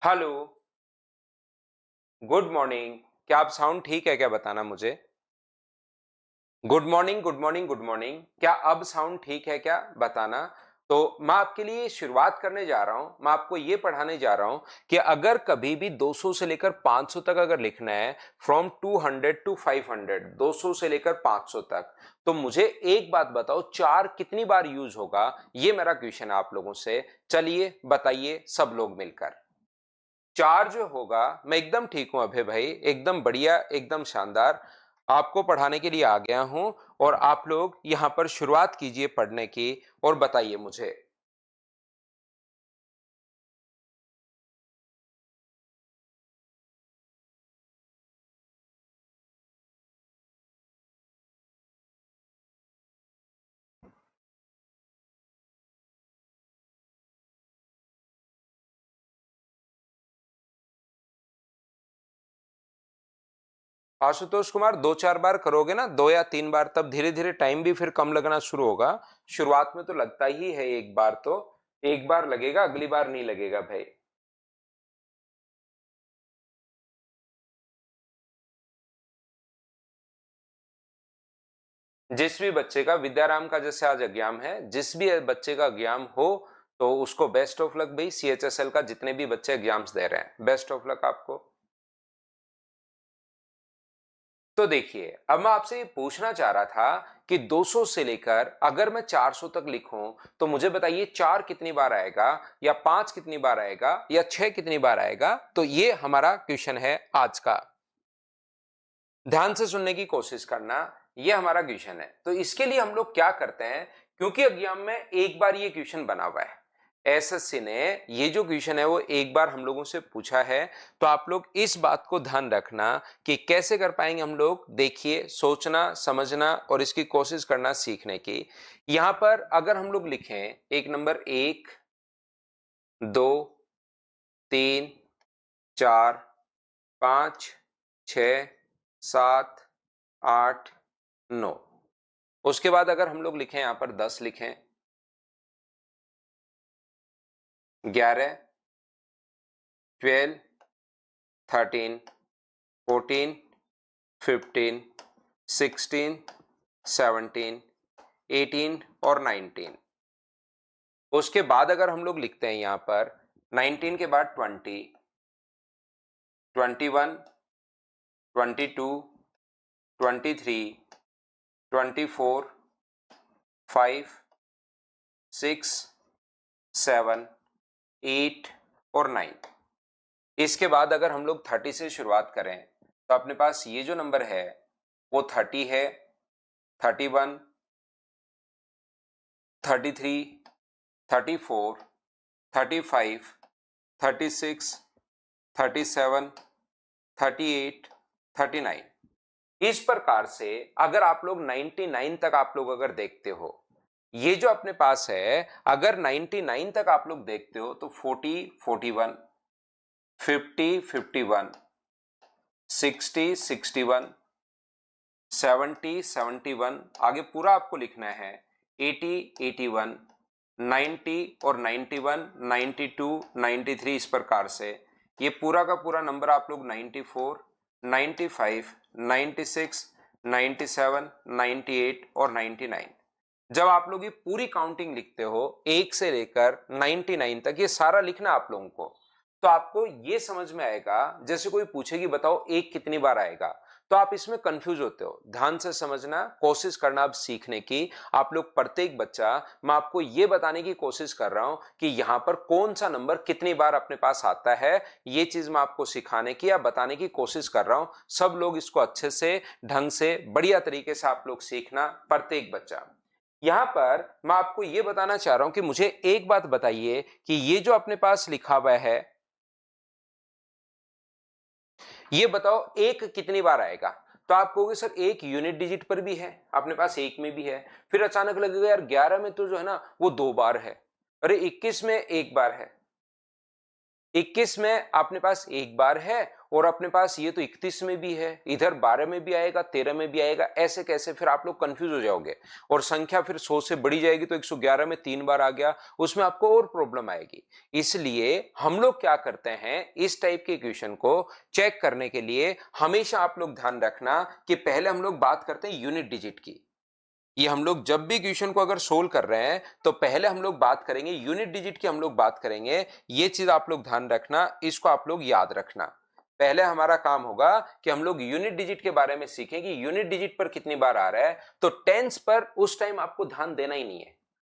Hello, good morning. क्या आप sound ठीक है क्या बताना मुझे? Good morning, good morning, good morning. क्या अब साउंड ठीक है क्या बताना? तो मैं आपके लिए शुरुआत करने जा रहा हूं। मैं आपको ये पढ़ाने जा रहा हूं कि अगर कभी भी 200 से लेकर 500 तक अगर लिखना है, फ्रॉम 200 टू 500, 200 से लेकर 500 तक, तो मुझे एक बात बताओ, चार कितनी बार यूज होगा? ये मेरा क्वेश्चन है आप लोगों से। चलिए बताइए सब लोग मिलकर। चार जो होगा, मैं एकदम ठीक हूं अभय भाई, एकदम बढ़िया, एकदम शानदार। आपको पढ़ाने के लिए आ गया हूं और आप लोग यहां पर शुरुआत कीजिए पढ़ने की और बताइए मुझे। आशुतोष कुमार, दो चार बार करोगे ना, दो या तीन बार, तब धीरे धीरे टाइम भी फिर कम लगना शुरू होगा। शुरुआत में तो लगता ही है एक बार, तो एक बार लगेगा, अगली बार नहीं लगेगा भाई। जिस भी बच्चे का, विद्याराम का जैसे आज एग्जाम है, जिस भी बच्चे का एग्जाम हो तो उसको बेस्ट ऑफ लक भाई। सीएचएसएल का जितने भी बच्चे एग्जाम्स दे रहे हैं, बेस्ट ऑफ लक आपको। तो देखिए, अब मैं आपसे ये पूछना चाह रहा था कि 200 से लेकर अगर मैं 400 तक लिखूं तो मुझे बताइए चार कितनी बार आएगा, या पांच कितनी बार आएगा, या छह कितनी बार आएगा। तो ये हमारा क्वेश्चन है आज का। ध्यान से सुनने की कोशिश करना। ये हमारा क्वेश्चन है। तो इसके लिए हम लोग क्या करते हैं, क्योंकि एग्जाम में एक बार ये क्वेश्चन बना हुआ है, एसएससी ने ये जो क्वेश्चन है वो एक बार हम लोगों से पूछा है। तो आप लोग इस बात को ध्यान रखना कि कैसे कर पाएंगे हम लोग। देखिए, सोचना, समझना और इसकी कोशिश करना सीखने की। यहां पर अगर हम लोग लिखें, एक नंबर, एक, दो, तीन, चार, पांच, छ, सात, आठ, नौ। उसके बाद अगर हम लोग लिखें, यहां पर 10 लिखें, 11, 12, 13, 14, 15, 16, 17, 18 और 19। उसके बाद अगर हम लोग लिखते हैं यहां पर 19 के बाद 20, 21, 22, 23, 24, 5, 6, 7, 8 और 9। इसके बाद अगर हम लोग 30 से शुरुआत करें तो अपने पास ये जो नंबर है वो 30 है, 31, 33, 34, 35, 36, 37, 38, 39। इस प्रकार से अगर आप लोग 99 तक आप लोग अगर देखते हो, ये जो अपने पास है, अगर 99 तक आप लोग देखते हो तो 40, 41, 50, 51, 60, 61, 70, 71, आगे पूरा आपको लिखना है, 80, 81, 90 और 91, 92, 93। इस प्रकार से ये पूरा का पूरा नंबर आप लोग 94, 95, 96, 97, 98 और 99। जब आप लोग ये पूरी काउंटिंग लिखते हो, एक से लेकर 99 तक, ये सारा लिखना आप लोगों को, तो आपको ये समझ में आएगा। जैसे कोई पूछेगी बताओ एक कितनी बार आएगा, तो आप इसमें कंफ्यूज होते हो। ध्यान से समझना, कोशिश करना अब सीखने की। आप लोग प्रत्येक बच्चा, मैं आपको ये बताने की कोशिश कर रहा हूं कि यहां पर कौन सा नंबर कितनी बार अपने पास आता है। ये चीज मैं आपको सिखाने की या बताने की कोशिश कर रहा हूं। सब लोग इसको अच्छे से, ढंग से, बढ़िया तरीके से आप लोग सीखना, प्रत्येक बच्चा। यहां पर मैं आपको यह बताना चाह रहा हूं कि मुझे एक बात बताइए कि ये जो अपने पास लिखा हुआ है, ये बताओ एक कितनी बार आएगा। तो आप कहोगे सर एक यूनिट डिजिट पर भी है, अपने पास एक में भी है। फिर अचानक लगेगा यार 11 में तो जो है ना वो दो बार है, अरे 21 में एक बार है, 21 में अपने पास एक बार है और अपने पास ये तो 31 में भी है, इधर 12 में भी आएगा, 13 में भी आएगा, ऐसे कैसे? फिर आप लोग कंफ्यूज हो जाओगे और संख्या फिर 100 से बड़ी जाएगी तो 111 में 3 बार आ गया, उसमें आपको और प्रॉब्लम आएगी। इसलिए हम लोग क्या करते हैं, इस टाइप के इक्वेशन को चेक करने के लिए हमेशा आप लोग ध्यान रखना कि पहले हम लोग बात करते हैं यूनिट डिजिट की। ये हम लोग जब भी इक्वेशन को अगर सोल्व कर रहे हैं तो पहले हम लोग बात करेंगे यूनिट डिजिट की, हम लोग बात करेंगे। ये चीज आप लोग ध्यान रखना, इसको आप लोग याद रखना। पहले हमारा काम होगा कि हम लोग यूनिट डिजिट के बारे में सीखें कि यूनिट डिजिट पर कितनी बार आ रहा है। तो टेंस पर उस टाइम आपको ध्यान देना ही नहीं है,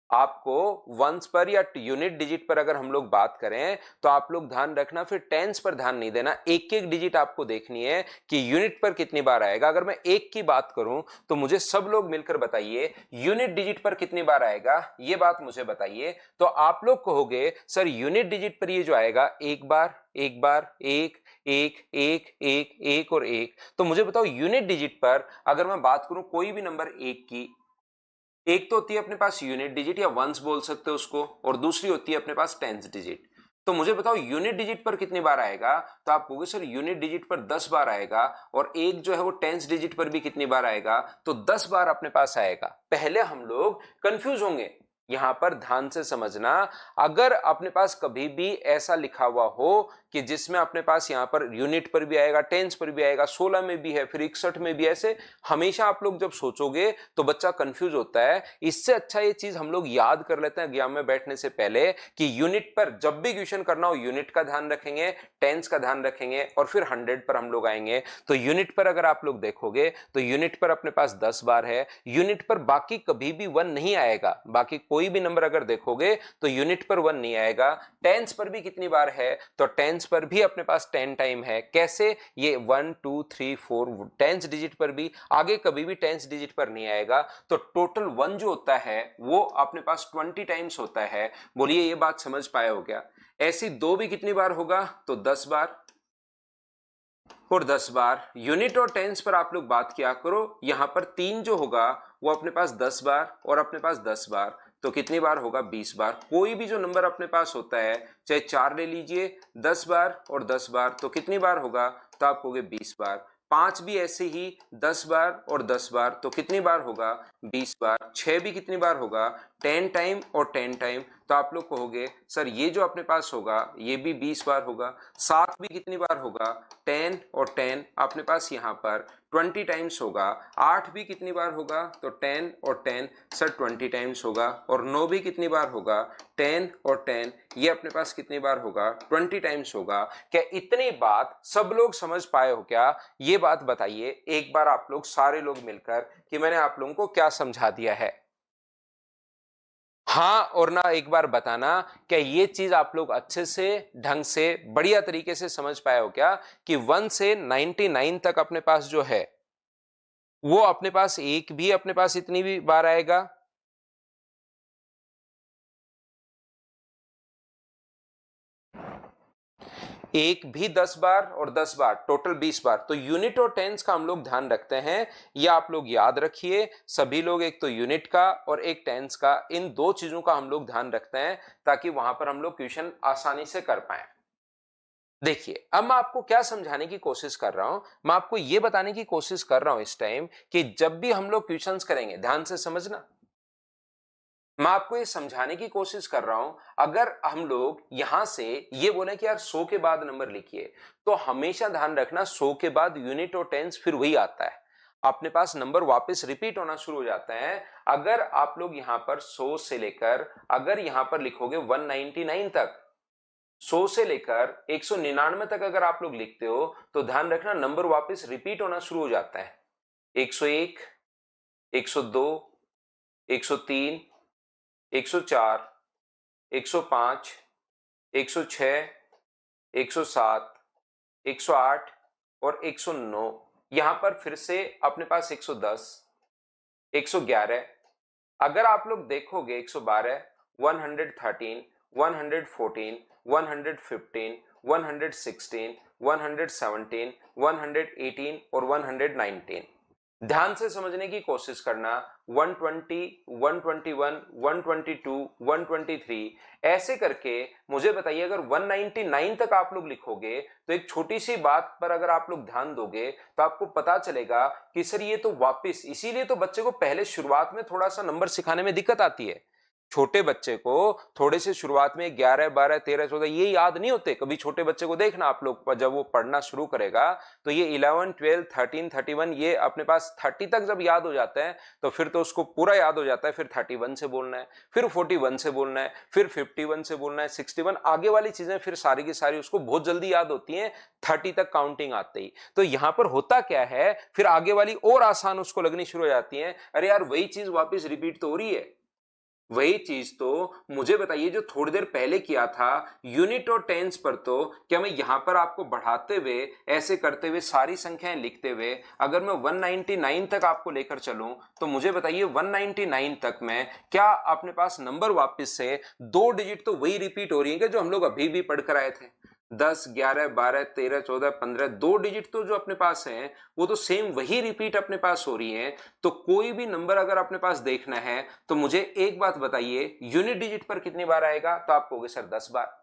आपको वंस पर या यूनिट डिजिट पर अगर हम लोग बात करें तो आप लोग ध्यान रखना, फिर टेंस पर ध्यान नहीं देना। एक एक डिजिट आपको देखनी है कि यूनिट पर कितनी बार आएगा। अगर मैं एक की बात करूं तो मुझे सब लोग मिलकर बताइए यूनिट डिजिट पर कितनी बार आएगा, ये बात मुझे बताइए। तो आप लोग कहोगे सर यूनिट डिजिट पर ये जो आएगा एक बार, एक बार, एक एक एक एक एक और एक। तो मुझे बताओ यूनिट डिजिट पर अगर मैं बात करूं कोई भी नंबर एक की, एक तो होती है अपने पास यूनिट डिजिट या वंस बोल सकते हो उसको, और दूसरी होती है अपने पास टेंस डिजिट। तो मुझे बताओ यूनिट डिजिट पर कितनी बार आएगा, तो आप कहोगे सर यूनिट डिजिट पर 10 बार आएगा, और एक जो है वो टेंस डिजिट पर भी कितनी बार आएगा, तो 10 बार अपने पास आएगा। पहले हम लोग कंफ्यूज होंगे, यहां पर ध्यान से समझना। अगर अपने पास कभी भी ऐसा लिखा हुआ हो कि जिसमें अपने पास यहां पर यूनिट पर भी आएगा, टेंस पर भी आएगा, 16 में भी है, फिर 61 में भी, ऐसे हमेशा आप लोग जब सोचोगे तो बच्चा कंफ्यूज होता है। इससे अच्छा ये चीज हम लोग याद कर लेते हैं एग्जाम में बैठने से पहले कि यूनिट पर जब भी क्वेश्चन करना हो यूनिट का ध्यान रखेंगे, टेंस का ध्यान रखेंगे, और फिर 100 पर हम लोग आएंगे। तो यूनिट पर अगर आप लोग देखोगे तो यूनिट पर अपने पास 10 बार है, यूनिट पर बाकी कभी भी 1 नहीं आएगा। बाकी कोई भी नंबर अगर देखोगे तो यूनिट पर 1 नहीं आएगा। टेंस पर भी कितनी बार है, तो टेंस पर भी अपने पास 10 टाइम है। कैसे? ये 1 2 3 4 टेंस डिजिट पर भी, आगे कभी भी टेंस डिजिट पर नहीं आएगा। तो टोटल 1 जो होता है वो अपने पास 20 टाइम्स होता है। बोलिए ये बात समझ पाए हो क्या? ऐसी 2 भी कितनी बार होगा, तो 10 बार और 10 बार। यूनिट और टेंस पर आप लोग बात किया करो, यहां पर 3 जो होगा वो अपने पास 10 बार और अपने पास 10 बार, तो कितनी बार होगा, 20 बार। कोई भी जो नंबर अपने पास होता है, चाहे 4 ले लीजिए, 10 बार और 10 बार, तो कितनी बार होगा, तो आप कहोगे 20 बार। 5 भी ऐसे ही 10 बार और 10 बार, तो कितनी बार होगा, 20 बार। 6 भी कितनी बार होगा, 10 टाइम और 10 टाइम, तो आप लोग कहोगे सर ये जो अपने पास होगा ये भी 20 बार होगा। 7 भी कितनी बार होगा, 10 और 10 अपने पास यहाँ पर 20 टाइम्स होगा। 8 भी कितनी बार होगा, तो 10 और 10 सर 20 टाइम्स होगा। और 9 भी कितनी बार होगा, 10 और 10, ये अपने पास कितनी बार होगा, 20 टाइम्स होगा। क्या इतनी बात सब लोग समझ पाए हो क्या? ये बात बताइए एक बार आप लोग सारे लोग मिलकर कि मैंने आप लोगों को क्या समझा दिया है। हाँ और ना एक बार बताना, क्या ये चीज आप लोग अच्छे से, ढंग से, बढ़िया तरीके से समझ पाए हो क्या कि 1 से 99 तक अपने पास जो है वो अपने पास एक भी अपने पास इतनी भी बार आएगा। एक भी 10 बार और 10 बार, टोटल 20 बार। तो यूनिट और टेंस का हम लोग ध्यान रखते हैं, ये आप लोग याद रखिए सभी लोग। एक तो यूनिट का और एक टेंस का, इन 2 चीजों का हम लोग ध्यान रखते हैं ताकि वहां पर हम लोग क्वेश्चन आसानी से कर पाए। देखिए अब मैं आपको क्या समझाने की कोशिश कर रहा हूं, मैं आपको यह बताने की कोशिश कर रहा हूं इस टाइम कि जब भी हम लोग क्वेश्चंस करेंगे, ध्यान से समझना, मैं आपको ये समझाने की कोशिश कर रहा हूं। अगर हम लोग यहां से ये बोले कि यार 100 के बाद नंबर लिखिए, तो हमेशा ध्यान रखना 100 के बाद यूनिट और टेंस फिर वही आता है, अपने पास नंबर वापस रिपीट होना शुरू हो जाता है। अगर आप लोग यहां पर 100 से लेकर अगर यहां पर लिखोगे 199 तक, 100 से लेकर 199 तक अगर आप लोग लिखते हो तो ध्यान रखना नंबर वापस रिपीट होना शुरू हो जाता है। 101, 102, 103, 104, 105, 106, 107, 108 और 109। यहां पर फिर से अपने पास 110, 111, अगर आप लोग देखोगे 112, 113, 114, 115, 116, 117, 118 और 119। ध्यान से समझने की कोशिश करना। 120, 121, 122, 123 ऐसे करके मुझे बताइए, अगर 199 तक आप लोग लिखोगे तो एक छोटी सी बात पर अगर आप लोग ध्यान दोगे तो आपको पता चलेगा कि सर ये तो वापस, इसीलिए तो बच्चे को पहले शुरुआत में थोड़ा सा नंबर सिखाने में दिक्कत आती है। छोटे बच्चे को थोड़े से शुरुआत में 11, 12, 13, 14 ये याद नहीं होते। कभी छोटे बच्चे को देखना आप लोग, जब वो पढ़ना शुरू करेगा तो ये 11, 12, 13, 31 ये अपने पास 30 तक जब याद हो जाता है तो फिर तो उसको पूरा याद हो जाता है। फिर 31 से बोलना है, फिर 41 से बोलना है, फिर 51 से बोलना है, 61 आगे वाली चीजें फिर सारी की सारी उसको बहुत जल्दी याद होती हैं 30 तक काउंटिंग आते ही। तो यहां पर होता क्या है, फिर आगे वाली और आसान उसको लगनी शुरू हो जाती है। अरे यार वही चीज वापस रिपीट तो हो रही है, वही चीज तो मुझे बताइए जो थोड़ी देर पहले किया था यूनिट और टेंस पर, तो क्या मैं यहां पर आपको बढ़ाते हुए ऐसे करते हुए सारी संख्याएं लिखते हुए अगर मैं 199 तक आपको लेकर चलूं तो मुझे बताइए 199 तक में क्या अपने पास नंबर वापस से 2 डिजिट तो वही रिपीट हो रही है जो हम लोग अभी भी पढ़कर आए थे। 10, 11, 12, 13, 14, 15 2 डिजिट तो जो अपने पास हैं वो तो सेम वही रिपीट अपने पास हो रही हैं। तो कोई भी नंबर अगर अपने पास देखना है तो मुझे एक बात बताइए, यूनिट डिजिट पर कितनी बार आएगा, तो आप कहोगे सर 10 बार।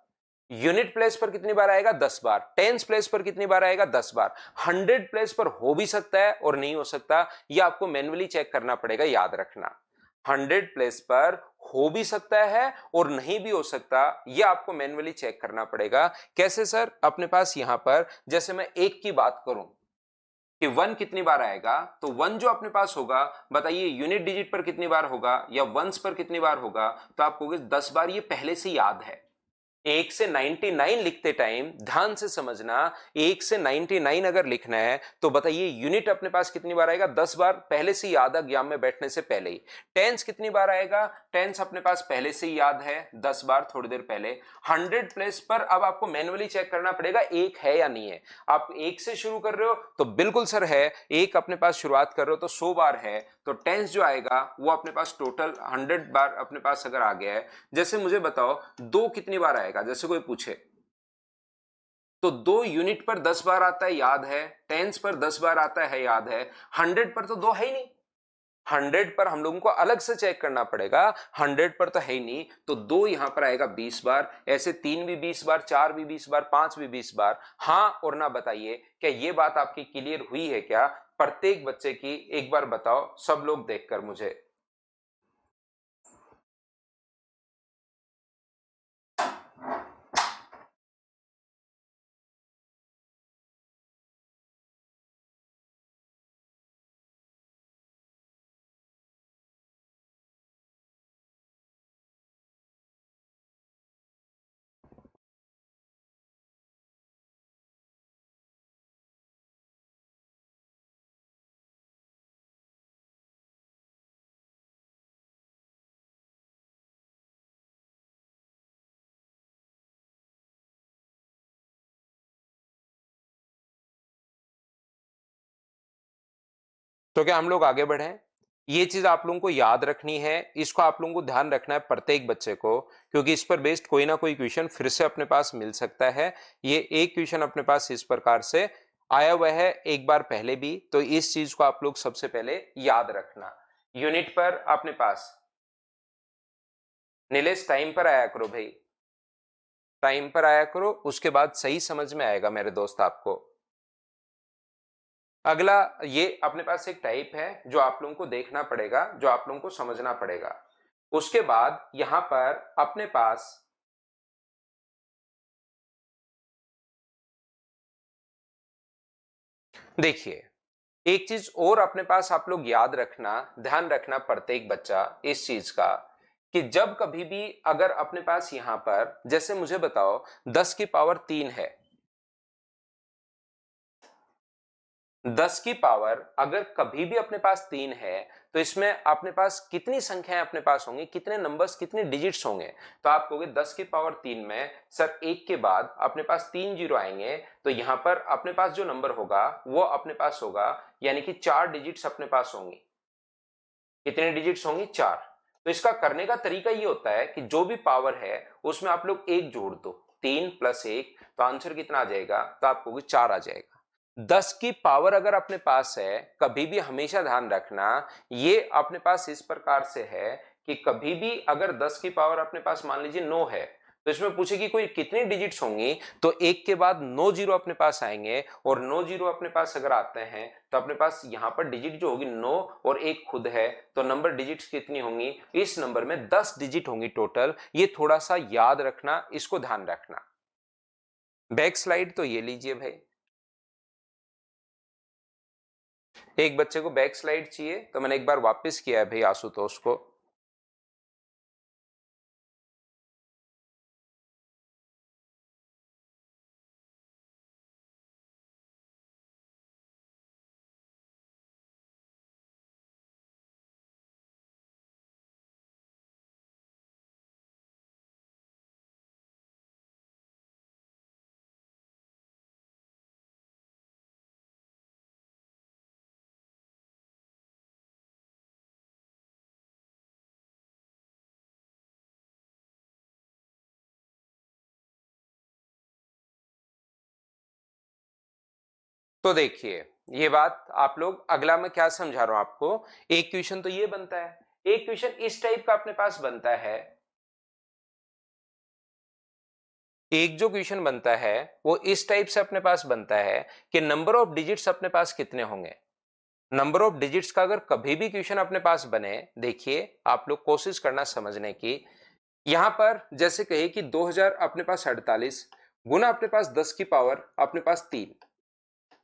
यूनिट प्लेस पर कितनी बार आएगा, 10 बार। टेंस प्लेस पर कितनी बार आएगा, 10 बार। 100 प्लेस पर हो भी सकता है और नहीं हो सकता, यह आपको मैन्युअली चेक करना पड़ेगा, याद रखना। 100 प्लेस पर हो भी सकता है और नहीं भी हो सकता, यह आपको मैन्युअली चेक करना पड़ेगा। कैसे सर, अपने पास यहां पर जैसे मैं एक की बात करूं कि 1 कितनी बार आएगा, तो 1 जो अपने पास होगा बताइए यूनिट डिजिट पर कितनी बार होगा या वंस पर कितनी बार होगा, तो आप कहोगे 10 बार। ये पहले से याद है। 1 से 99 लिखते टाइम ध्यान से समझना, 1 से 99 अगर लिखना है तो बताइए यूनिट अपने पास कितनी बार आएगा, 10 बार। पहले से याद है एग्जाम में बैठने से पहले ही। टेंस कितनी बार आएगा, टेंस अपने पास पहले से ही याद है 10 बार, थोड़ी देर पहले। 100 प्लेस पर अब आपको मैन्युअली चेक करना पड़ेगा एक है या नहीं है। आप एक से शुरू कर रहे हो तो बिल्कुल सर है, एक अपने पास शुरुआत कर रहे हो तो 100 बार है, तो टेंस जो आएगा वो अपने पास टोटल 100 बार अपने पास अगर आ गया है। जैसे मुझे बताओ 2 कितनी बार आएगा, जैसे कोई पूछे तो 2 यूनिट पर 10 बार आता है, याद है। टेंस पर 10 बार आता है, याद है। 100 पर तो 2 है ही नहीं। 100 पर हम लोगों को अलग से चेक करना पड़ेगा, 100 पर तो है ही नहीं, तो 2 यहां पर आएगा 20 बार। ऐसे 3 भी 20 बार, 4 भी 20 बार, 5 भी 20 बार। हाँ और ना बताइए, क्या ये बात आपकी क्लियर हुई है क्या? प्रत्येक बच्चे की एक बार बताओ, सब लोग देखकर मुझे। तो क्या हम लोग आगे बढ़े? ये चीज आप लोगों को याद रखनी है, इसको आप लोगों को ध्यान रखना है प्रत्येक बच्चे को, क्योंकि इस पर बेस्ड कोई ना कोई क्वेश्चन फिर से अपने पास मिल सकता है। ये एक क्वेश्चन अपने पास इस प्रकार से आया हुआ है एक बार पहले भी, तो इस चीज को आप लोग सबसे पहले याद रखना। यूनिट पर अपने पास नीलेश टाइम पर आया करो भाई, टाइम पर आया करो, उसके बाद सही समझ में आएगा मेरे दोस्त आपको। अगला ये अपने पास एक टाइप है जो आप लोगों को देखना पड़ेगा, जो आप लोगों को समझना पड़ेगा। उसके बाद यहां पर अपने पास देखिए, एक चीज और अपने पास आप लोग याद रखना, ध्यान रखना प्रत्येक बच्चा इस चीज का, कि जब कभी भी अगर अपने पास यहां पर जैसे मुझे बताओ 10 की पावर 3 है, 10 की पावर अगर कभी भी अपने पास 3 है तो इसमें अपने पास कितनी संख्याएं अपने पास होंगी, कितने नंबर्स, कितने डिजिट्स होंगे? तो आप कहोगे 10 की पावर 3 में सर एक के बाद अपने पास 3 जीरो आएंगे, तो यहां पर अपने पास जो नंबर होगा वो अपने पास होगा, यानी कि 4 डिजिट्स अपने पास होंगी। कितने डिजिट्स होंगी? 4। तो इसका करने का तरीका ये होता है कि जो भी पावर है उसमें आप लोग एक जोड़ दो, 3 + 1, तो आंसर कितना आ जाएगा? तो आप कहोगे 4 आ जाएगा। 10 की पावर अगर अपने पास है, कभी भी हमेशा ध्यान रखना, ये अपने पास इस प्रकार से है कि कभी भी अगर 10 की पावर अपने पास मान लीजिए 9 है, तो इसमें पूछे कि कोई कितनी डिजिट्स होंगी, तो एक के बाद 9 जीरो अपने पास आएंगे, और 9 जीरो अपने पास अगर आते हैं तो अपने पास यहां पर डिजिट जो होगी 9 और एक खुद है, तो नंबर डिजिट्स कितनी होंगी, इस नंबर में 10 डिजिट होंगी टोटल। ये थोड़ा सा याद रखना, इसको ध्यान रखना। बैक स्लाइड तो ये लीजिए भाई, एक बच्चे को बैक स्लाइड चाहिए, तो मैंने एक बार वापस किया है भाई आशुतोष को। तो देखिए, ये बात आप लोग, अगला मैं क्या समझा रहा हूं आपको, एक क्वेश्चन तो ये बनता है, एक क्वेश्चन इस टाइप का अपने पास बनता है। एक जो क्वेश्चन बनता है वो इस टाइप से अपने पास बनता है कि नंबर ऑफ डिजिट्स अपने पास कितने होंगे। नंबर ऑफ डिजिट्स का अगर कभी भी क्वेश्चन अपने पास बने, देखिए आप लोग कोशिश करना समझने की। यहां पर जैसे कहे कि 2000 अपने पास 48 गुना अपने पास 10 की पावर अपने पास 3,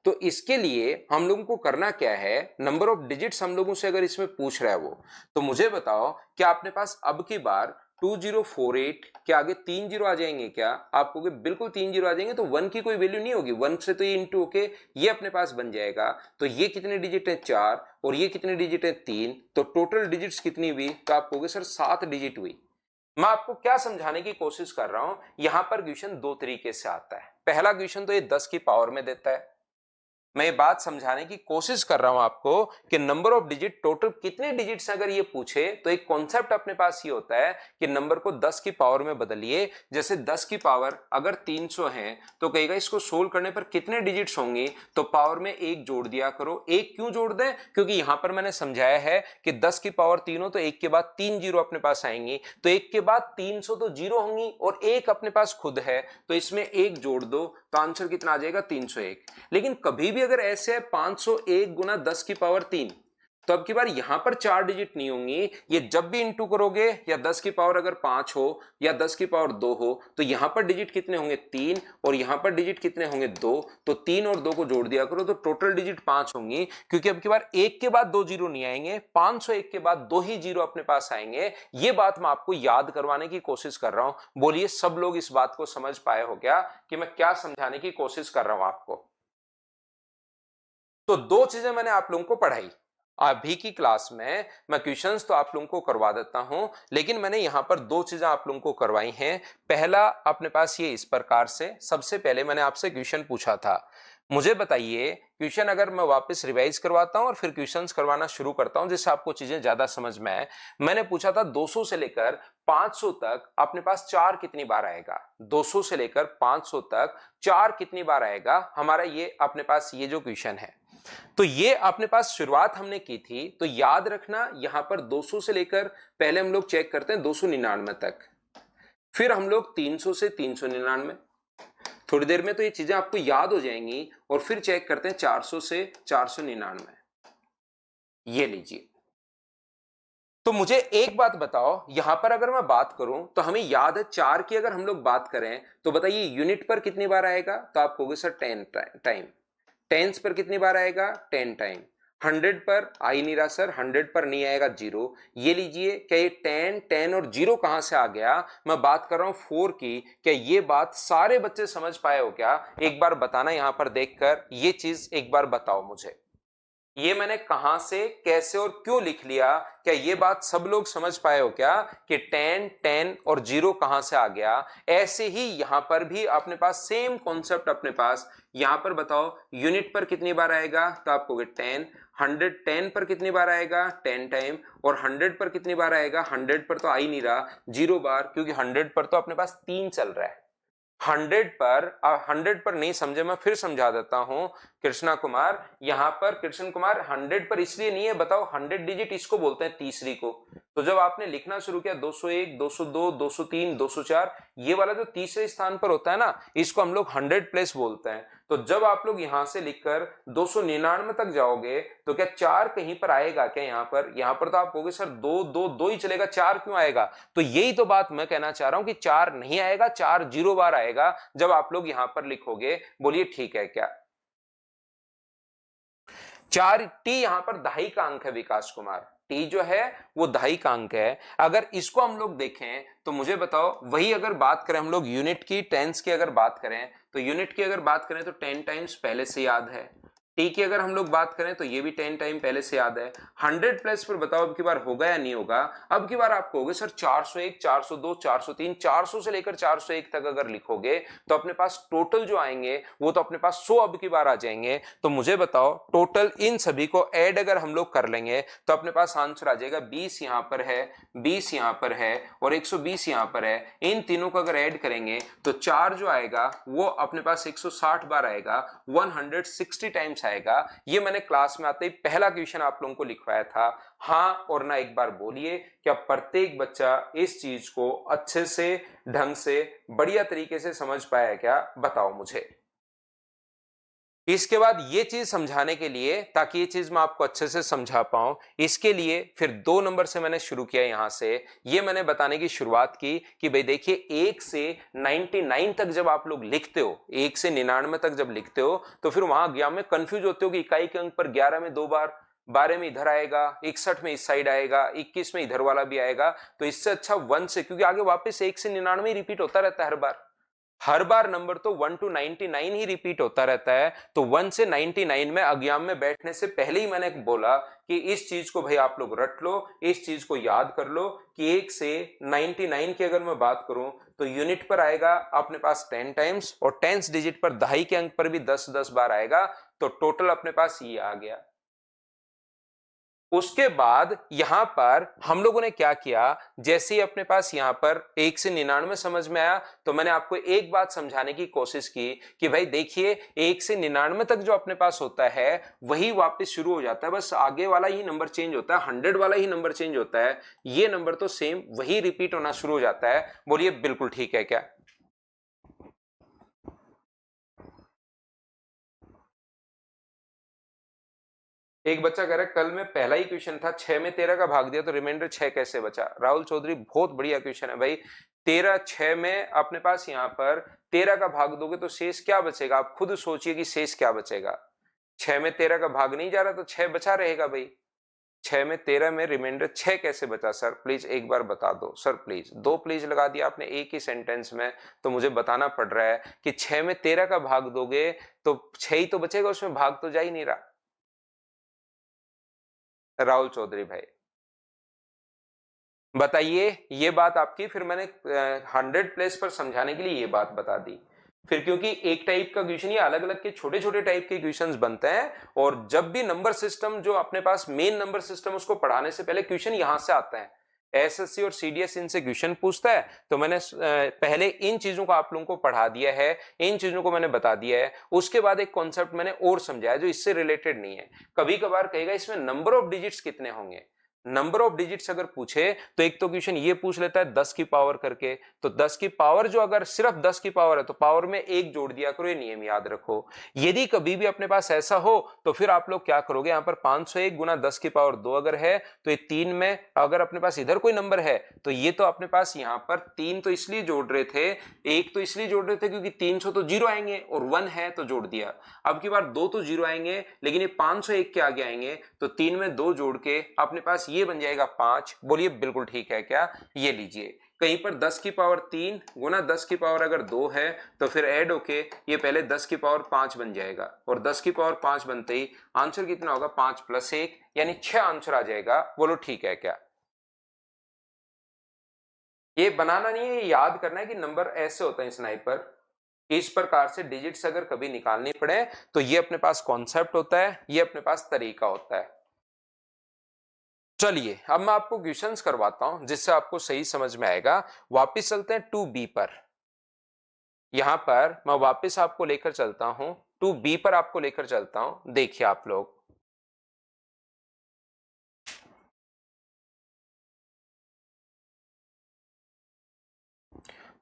तो इसके लिए हम लोगों को करना क्या है, नंबर ऑफ डिजिट्स हम लोगों से अगर इसमें पूछ रहा है वो, तो मुझे बताओ क्या अपने पास अब की बार 2048 के आगे 3 जीरो आ जाएंगे क्या? आप कहोगे बिल्कुल 3 जीरो आ जाएंगे, तो 1 की कोई वैल्यू नहीं होगी, 1 से तो ये इंटू होके ये अपने पास बन जाएगा। तो ये कितने डिजिट है? 4, और ये कितने डिजिट है? 3, तो टोटल डिजिट्स कितनी हुई? तो आप कहोगे सर 7 डिजिट हुई। मैं आपको क्या समझाने की कोशिश कर रहा हूं, यहां पर क्वेश्चन दो तरीके से आता है। पहला क्वेश्चन तो ये 10 की पावर में देता है, मैं ये बात समझाने की कोशिश कर रहा हूं आपको कि नंबर ऑफ डिजिट टोटल कितने डिजिट से अगर ये पूछे, तो एक कॉन्सेप्ट अपने पास ये होता है कि नंबर को 10 की पावर में बदलिए। जैसे 10 की पावर अगर 300 है, तो कहेगा इसको सोल्व करने पर कितने डिजिट्स होंगे, तो पावर में एक जोड़ दिया करो। एक क्यों जोड़ दें? क्योंकि यहां पर मैंने समझाया है कि 10 की पावर 3 हो तो एक के बाद 3 जीरो अपने पास आएंगी, तो एक के बाद 300 तो जीरो होंगी, और एक अपने पास खुद है, तो इसमें एक जोड़ दो, तो आंसर कितना आ जाएगा? 301। लेकिन कभी भी अगर ऐसे है 501 गुना 10 की पावर 3, तो अब की बार यहां पर 4 डिजिट नहीं होंगी, ये जब भी इंटू करोगे, या 10 की पावर अगर 5 हो या 10 की पावर 2 हो, तो यहां पर डिजिट कितने होंगे? 3, और यहां पर डिजिट कितने होंगे? 2, तो 3 और 2 को जोड़ दिया करो, तो टोटल डिजिट 5 होंगी। क्योंकि अब की बार एक के बाद 2 जीरो नहीं आएंगे, 501 के बाद 2 ही जीरो अपने पास आएंगे। ये बात मैं आपको याद करवाने की कोशिश कर रहा हूं। बोलिए सब लोग इस बात को समझ पाए हो क्या कि मैं क्या समझाने की कोशिश कर रहा हूं आपको? तो दो चीजें मैंने आप लोगों को पढ़ाई अभी की क्लास में। मैं क्वेश्चंस तो आप लोगों को करवा देता हूं, लेकिन मैंने यहां पर दो चीजें आप लोगों को करवाई हैं। पहला अपने पास ये इस प्रकार से, सबसे पहले मैंने आपसे क्वेश्चन पूछा था, मुझे बताइए क्वेश्चन, अगर मैं वापस रिवाइज करवाता हूं और फिर क्वेश्चंस करवाना शुरू करता हूं जिससे आपको चीजें ज्यादा समझ में आए। मैंने पूछा था 200 से लेकर 500 तक अपने पास 4 कितनी बार आएगा? 200 से लेकर 500 तक 4 कितनी बार आएगा? हमारा ये अपने पास ये जो क्वेश्चन है, तो ये अपने पास शुरुआत हमने की थी, तो याद रखना यहां पर 200 से लेकर पहले हम लोग चेक करते हैं 299 तक, फिर हम लोग 300 से 399, थोड़ी देर में तो ये चीजें आपको याद हो जाएंगी, और फिर चेक करते हैं 400 से 499। ये लीजिए। तो मुझे एक बात बताओ, यहां पर अगर मैं बात करूं तो हमें याद है 4 की अगर हम लोग बात करें, तो बताइए यूनिट पर कितनी बार आएगा? तो आप कहोगे सर 10 टाइम। टेंस पर कितनी बार आएगा? 10 टाइम। 100 पर आ ही नहीं रहा सर, 100 पर नहीं आएगा, जीरो। ये लीजिए, क्या ये 10 10 और जीरो कहां से आ गया? मैं बात कर रहा हूं 4 की। क्या ये बात सारे बच्चे समझ पाए हो क्या? एक बार बताना यहां पर देखकर, ये चीज एक बार बताओ मुझे, ये मैंने कहां से, कैसे और क्यों लिख लिया? क्या ये बात सब लोग समझ पाए हो क्या कि 10 10 और जीरो कहां से आ गया? ऐसे ही यहां पर भी अपने पास सेम कॉन्सेप्ट अपने पास। यहां पर बताओ यूनिट पर कितनी बार आएगा? तो आप कहोगे 10। 110 पर कितनी बार आएगा? 10 टाइम। और 100 पर कितनी बार आएगा? 100 पर तो आ ही नहीं रहा, जीरो बार, क्योंकि 100 पर तो अपने पास 3 चल रहा है। 100 पर नहीं समझे, मैं फिर समझा देता हूं कृष्णा कुमार। यहां पर कृष्ण कुमार 100 पर इसलिए नहीं है, बताओ 100 डिजिट इसको बोलते हैं तीसरी को। तो जब आपने लिखना शुरू किया 201, 202, 203, 204, ये वाला जो तीसरे स्थान पर होता है ना, इसको हम लोग 100 प्लेस बोलते हैं। तो जब आप लोग यहां से लिखकर 299 तक जाओगे तो क्या 4 कहीं पर आएगा क्या? यहां पर तो आप कहोगे सर 2 2 2 ही चलेगा, 4 क्यों आएगा? तो यही तो बात मैं कहना चाह रहा हूं कि 4 नहीं आएगा, 4 0 बार आएगा जब आप लोग यहां पर लिखोगे। बोलिए ठीक है क्या? 4 टी यहां पर दहाई का अंक है विकास कुमार, टी जो है वो दहाई का अंक है। अगर इसको हम लोग देखें तो मुझे बताओ, वही अगर बात करें हम लोग यूनिट की, टेंस की अगर बात करें तो यूनिट की अगर बात करें तो 10 टाइम्स पहले से याद है। टी की अगर हम लोग बात करें तो ये भी 10 टाइम पहले से याद है। 100 प्लस पर बताओ अब की बार होगा या नहीं होगा? अब की बार आप कहोगे सर 401, 402, 403, 400 से लेकर 401 तक अगर लिखोगे तो अपने पास टोटल जो आएंगे वो तो अपने पास 100 अब की बार आ जाएंगे। तो मुझे बताओ टोटल इन सभी को ऐड अगर हम लोग कर लेंगे तो अपने पास आंसर आ जाएगा 20 यहां पर है, 20 यहां पर है और 120 यहां पर है। इन तीनों को अगर ऐड करेंगे तो 4 जो आएगा वो अपने पास 160 बार आएगा, 160 टाइम्स आएगा। ये मैंने क्लास में आते ही पहला क्वेश्चन आप लोगों को लिखवाया था। हाँ और ना एक बार बोलिए, क्या प्रत्येक बच्चा इस चीज को अच्छे से, ढंग से, बढ़िया तरीके से समझ पाया क्या? बताओ मुझे। इसके बाद ये चीज समझाने के लिए, ताकि ये चीज मैं आपको अच्छे से समझा पाऊं, इसके लिए फिर 2 नंबर से मैंने शुरू किया। यहां से ये मैंने बताने की शुरुआत की कि भाई देखिए 1 से 99 तक जब आप लोग लिखते हो, 1 से 99 तक जब लिखते हो तो फिर वहां ज्ञान में कंफ्यूज होते हो कि इकाई के अंक पर 11 में 2 बार, 12 में इधर आएगा, 61 में इस साइड आएगा, 21 में इधर वाला भी आएगा। तो इससे अच्छा 1 से, क्योंकि आगे वापस 1 से 99 ही रिपीट होता रहता है हर बार नंबर तो 1 to 99 ही रिपीट होता रहता है। तो 1 से 99 में अज्ञान में बैठने से पहले ही मैंने बोला कि इस चीज को भाई आप लोग रट लो, इस चीज को याद कर लो कि 1 से 99 की अगर मैं बात करूं तो यूनिट पर आएगा अपने पास 10 टाइम्स और 10 डिजिट पर दहाई के अंक पर भी 10-10 बार आएगा। तो टोटल अपने पास ये आ गया। उसके बाद यहां पर हम लोगों ने क्या किया, जैसे ही अपने पास यहां पर 1 से 99 समझ में आया तो मैंने आपको एक बात समझाने की कोशिश की कि भाई देखिए 1 से 99 तक जो अपने पास होता है वही वापस शुरू हो जाता है, बस आगे वाला ही नंबर चेंज होता है, 100 वाला ही नंबर चेंज होता है। ये नंबर तो सेम वही रिपीट होना शुरू हो जाता है। बोलिए बिल्कुल ठीक है क्या? एक बच्चा कह रहा है कल में पहला ही क्वेश्चन था, 6 में 13 का भाग दिया तो रिमाइंडर 6 कैसे बचा? राहुल चौधरी बहुत बढ़िया क्वेश्चन है भाई। 13 6 में अपने पास यहां पर 13 का भाग दोगे तो शेष क्या बचेगा? आप खुद सोचिए कि शेष क्या बचेगा। 6 में 13 का भाग नहीं जा रहा तो 6 बचा रहेगा भाई। 6 में 13 में रिमाइंडर 6 कैसे बचा सर? प्लीज एक बार बता दो सर, प्लीज। 2 प्लीज लगा दिया आपने एक ही सेंटेंस में, तो मुझे बताना पड़ रहा है कि 6 में 13 का भाग दोगे तो 6 ही तो बचेगा, उसमें भाग तो जा ही नहीं रहा। राहुल चौधरी भाई बताइए ये बात आपकी, फिर मैंने 100 प्लेस पर समझाने के लिए ये बात बता दी। फिर क्योंकि एक टाइप का क्वेश्चन, ये अलग अलग के छोटे छोटे टाइप के क्वेश्चंस बनते हैं और जब भी नंबर सिस्टम जो अपने पास मेन नंबर सिस्टम उसको पढ़ाने से पहले क्वेश्चन यहां से आता है। एसएससी और सीडीएस इनसे क्वेश्चन पूछता है, तो मैंने पहले इन चीजों को आप लोगों को पढ़ा दिया है, इन चीजों को मैंने बता दिया है। उसके बाद एक कॉन्सेप्ट मैंने और समझाया जो इससे रिलेटेड नहीं है। कभी कभार कहेगा इसमें नंबर ऑफ डिजिट्स कितने होंगे। नंबर ऑफ डिजिट्स अगर पूछे तो एक तो क्वेश्चन ये पूछ लेता है 10 की पावर करके, तो 10 की पावर जो अगर सिर्फ 10 की पावर है तो पावर में 1 जोड़ दिया करो, ये नियम याद रखो। यदि कभी भी अपने पास ऐसा हो तो फिर आप लोग क्या करोगे, यहां पर 501 गुना 10 की पावर 2 अगर है तो ये 3 में अगर अपने पास इधर कोई नंबर है तो ये तो अपने पास यहां पर 3 तो इसलिए जोड़ रहे थे, 1 तो इसलिए जोड़ रहे थे क्योंकि 300 तो जीरो आएंगे और 1 है तो जोड़ दिया। अब की बार 2 तो जीरो आएंगे लेकिन ये 501 के आगे आएंगे तो 3 में 2 जोड़ के अपने पास ये बन जाएगा 5। बोलिए बिल्कुल ठीक है क्या? ये लीजिए कहीं पर 10 की पावर 3 गुना 10 की पावर अगर 2 है तो फिर ऐड होके ये पहले 10 की पावर 5 बन जाएगा और 10 की पावर 5 बनते ही आंसर कितना होगा? 5 प्लस 1 यानी 6 आंसर आ जाएगा। बोलो ठीक है क्या? ये बनाना नहीं है, ये याद करना है कि नंबर ऐसे होता है स्नाइपर। इस प्रकार से डिजिट्स अगर कभी निकालनी पड़े तो ये अपने पास कॉन्सेप्ट होता है, ये अपने पास तरीका होता है। चलिए अब मैं आपको क्वेश्चंस करवाता हूं जिससे आपको सही समझ में आएगा। वापिस चलते हैं 2B पर। यहां पर मैं वापस आपको लेकर चलता हूं, टू बी पर आपको लेकर चलता हूं। देखिए आप लोग,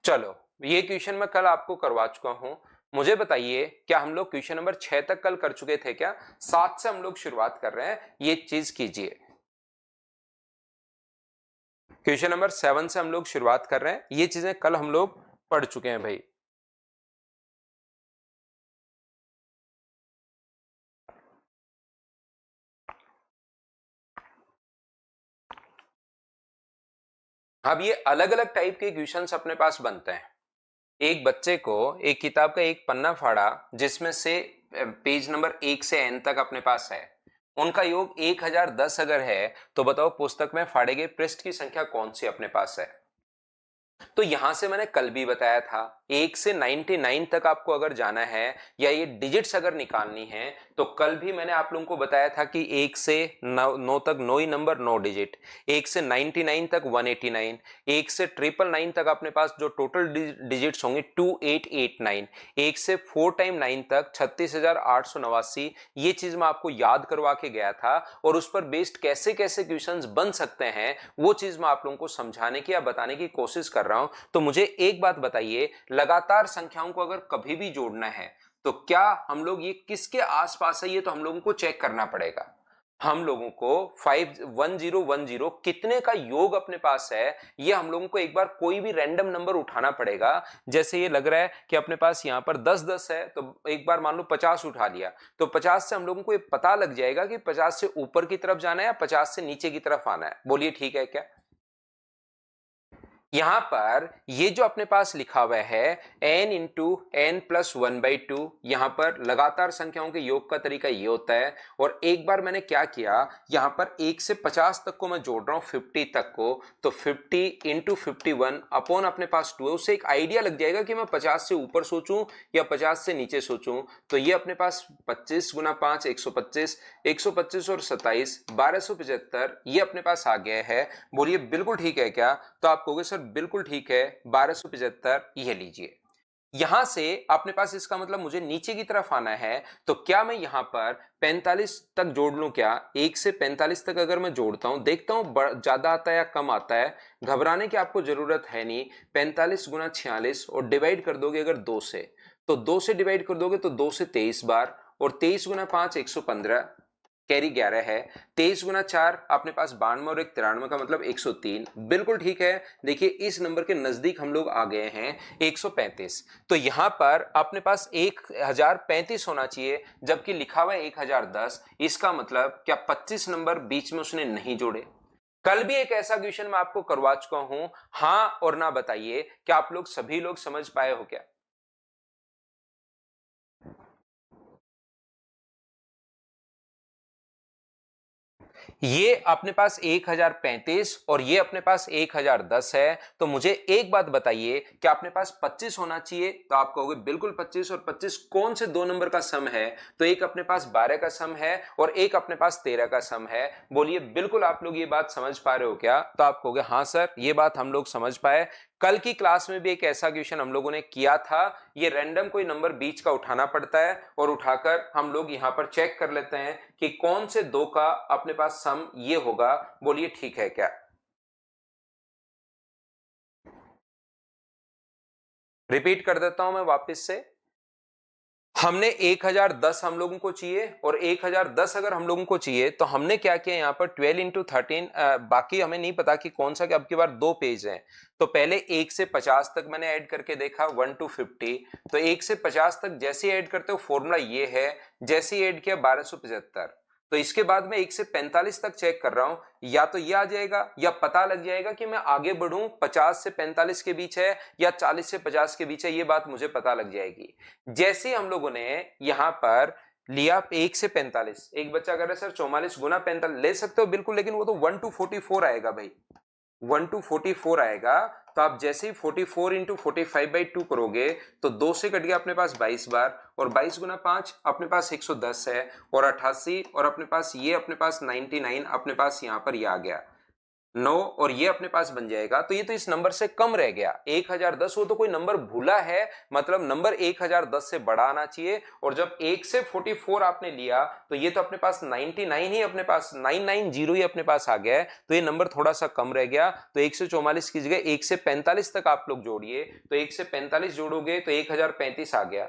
चलो ये क्वेश्चन मैं कल आपको करवा चुका हूं। मुझे बताइए, क्या हम लोग क्वेश्चन नंबर 6 तक कल कर चुके थे क्या? 7 से हम लोग शुरुआत कर रहे हैं, ये चीज कीजिए। क्वेश्चन नंबर 7 से हम लोग शुरुआत कर रहे हैं, ये चीजें कल हम लोग पढ़ चुके हैं भाई। अब ये अलग अलग टाइप के क्वेश्चंस अपने पास बनते हैं। एक बच्चे को एक किताब का एक पन्ना फाड़ा, जिसमें से पेज नंबर 1 से n तक अपने पास है, उनका योग 1010 अगर है, तो बताओ पुस्तक में फाड़े गए पृष्ठ की संख्या कौन सी अपने पास है? तो यहां से मैंने कल भी बताया था, 1 से 99 तक आपको अगर जाना है या ये डिजिट्स अगर निकालनी है, तो कल भी मैंने आप लोगों को बताया था कि 1 से 9 तक 9 ही नंबर 9 डिजिट, 1 से 99 तक 189, 1 से 999 तक अपने पास जो टोटल डिजिट्स होंगे 2889, 1 से 4 टाइम 9 तक 36,889। ये चीज मैं आपको याद करवा के गया था, और उस पर बेस्ड कैसे कैसे क्वेश्चंस बन सकते हैं वो चीज मैं आप लोगों को समझाने की या बताने की कोशिश कर रहा हूं। तो मुझे एक बात बताइए, लगातार संख्याओं को अगर कभी भी जोड़ना है तो क्या हम लोग ये किसके आसपास है, ये तो हम लोगों को चेक करना पड़ेगा। हम लोगों को 51010 कितने का योग अपने पास है, ये हम लोगों को एक बार कोई भी रैंडम नंबर उठाना पड़ेगा। जैसे ये लग रहा है कि अपने पास यहां पर 10 है, तो एक बार मान लो 50 उठा लिया, तो 50 से हम लोगों को ये पता लग जाएगा कि 50 से ऊपर की तरफ जाना है या 50 से नीचे की तरफ आना है। बोलिए ठीक है क्या? यहां पर ये जो अपने पास लिखा हुआ है n इंटू एन प्लस 1/2, यहां पर लगातार संख्याओं के योग का तरीका ये होता है। और एक बार मैंने क्या किया, यहां पर 1 से 50 तक को मैं जोड़ रहा हूं 50 तक को, तो 50 इंटू 51 अपॉन अपने पास 2 है। उससे एक आइडिया लग जाएगा कि मैं 50 से ऊपर सोचूं या 50 से नीचे सोचूं। तो ये अपने पास 25 गुना 5 125, 125 और 27 1275 ये अपने पास आ गया है। बोलिए बिल्कुल ठीक है क्या? तो आप कहोगे सर बिल्कुल ठीक है, 1275 ये लीजिए। यहां से अपने पास इसका मतलब मुझे नीचे की तरफ आना है, तो क्या मैं यहां पर 45 तक जोड़ लूं क्या? 1 से 45 तक अगर मैं जोड़ता हूं, देखता हूं ज्यादा आता है या कम आता है। घबराने की आपको जरूरत है नहीं। 45 गुना 46 और डिवाइड कर दोगे अगर 2 से, तो 2 से डिवाइड कर दोगे तो 2 से 23 बार, और 23 गुना 5 115, कैरी 11 है। 23 गुना 4 अपने पास 92 और 93 का मतलब 103। बिल्कुल ठीक है। देखिए इस नंबर के नजदीक हम लोग आ गए हैं, 135। तो यहां पर अपने पास 1035 होना चाहिए, जबकि लिखा हुआ है 1010। इसका मतलब क्या 25 नंबर बीच में उसने नहीं जोड़े? कल भी एक ऐसा क्वेश्चन मैं आपको करवा चुका हूं, हां और ना बताइए, क्या आप लोग सभी लोग समझ पाए हो क्या? ये अपने पास 1035 और ये अपने पास 1010 है। तो मुझे एक बात बताइए, क्या अपने पास 25 होना चाहिए? तो आप कहोगे बिल्कुल 25, और 25 कौन से दो नंबर का सम है? तो एक अपने पास 12 का सम है और एक अपने पास 13 का सम है। बोलिए बिल्कुल आप लोग ये बात समझ पा रहे हो क्या? तो आप कहोगे हाँ सर, ये बात हम लोग समझ पाए। कल की क्लास में भी एक ऐसा क्वेश्चन हम लोगों ने किया था। ये रैंडम कोई नंबर बीच का उठाना पड़ता है, और उठाकर हम लोग यहां पर चेक कर लेते हैं कि कौन से दो का अपने पास सम ये होगा। बोलिए ठीक है क्या? रिपीट कर देता हूं मैं वापस से। हमने 1010 हम लोगों को चाहिए, और 1010 अगर हम लोगों को चाहिए तो हमने क्या किया, यहाँ पर 12 इंटू 13, बाकी हमें नहीं पता कि कौन सा, कि अब की बार दो पेज हैं। तो पहले 1 से 50 तक मैंने ऐड करके देखा, 1 to 50। तो 1 से 50 तक जैसे ऐड करते हो फॉर्मूला ये है, जैसे ही ऐड किया 1275। तो इसके बाद मैं 1 से 45 तक चेक कर रहा हूं, या तो ये आ जाएगा या पता लग जाएगा कि मैं आगे बढ़ूं 50 से 45 के बीच है या 40 से 50 के बीच है, ये बात मुझे पता लग जाएगी। जैसे हम लोगों ने यहां पर लिया 1 से 45, एक बच्चा कर रहा है सर 44 गुना 45 ले सकते हो, बिल्कुल, लेकिन वो तो 1 to 44 आएगा भाई, 1 to 44 आएगा। तो आप जैसे ही 44 इंटू 45/2 करोगे, तो 2 से कट गया अपने पास 22 बार, और 22 गुना 5 अपने पास 110 है, और 88, और अपने पास ये अपने पास 99 अपने पास यहां पर ये आ गया। 9 और ये अपने पास बन जाएगा, तो ये तो इस नंबर से कम रह गया 1010, वो तो कोई नंबर भूला है, मतलब नंबर 1010 से बड़ा आना चाहिए। और जब 1 से 44 आपने लिया तो ये तो अपने पास 99 ही अपने पास 990 ही अपने पास आ गया है, तो ये नंबर थोड़ा सा कम रह गया। तो 144 की जगह 1 से 45 तक आप लोग जोड़िए, तो 1 से 45 जोड़ोगे तो 1035 आ गया।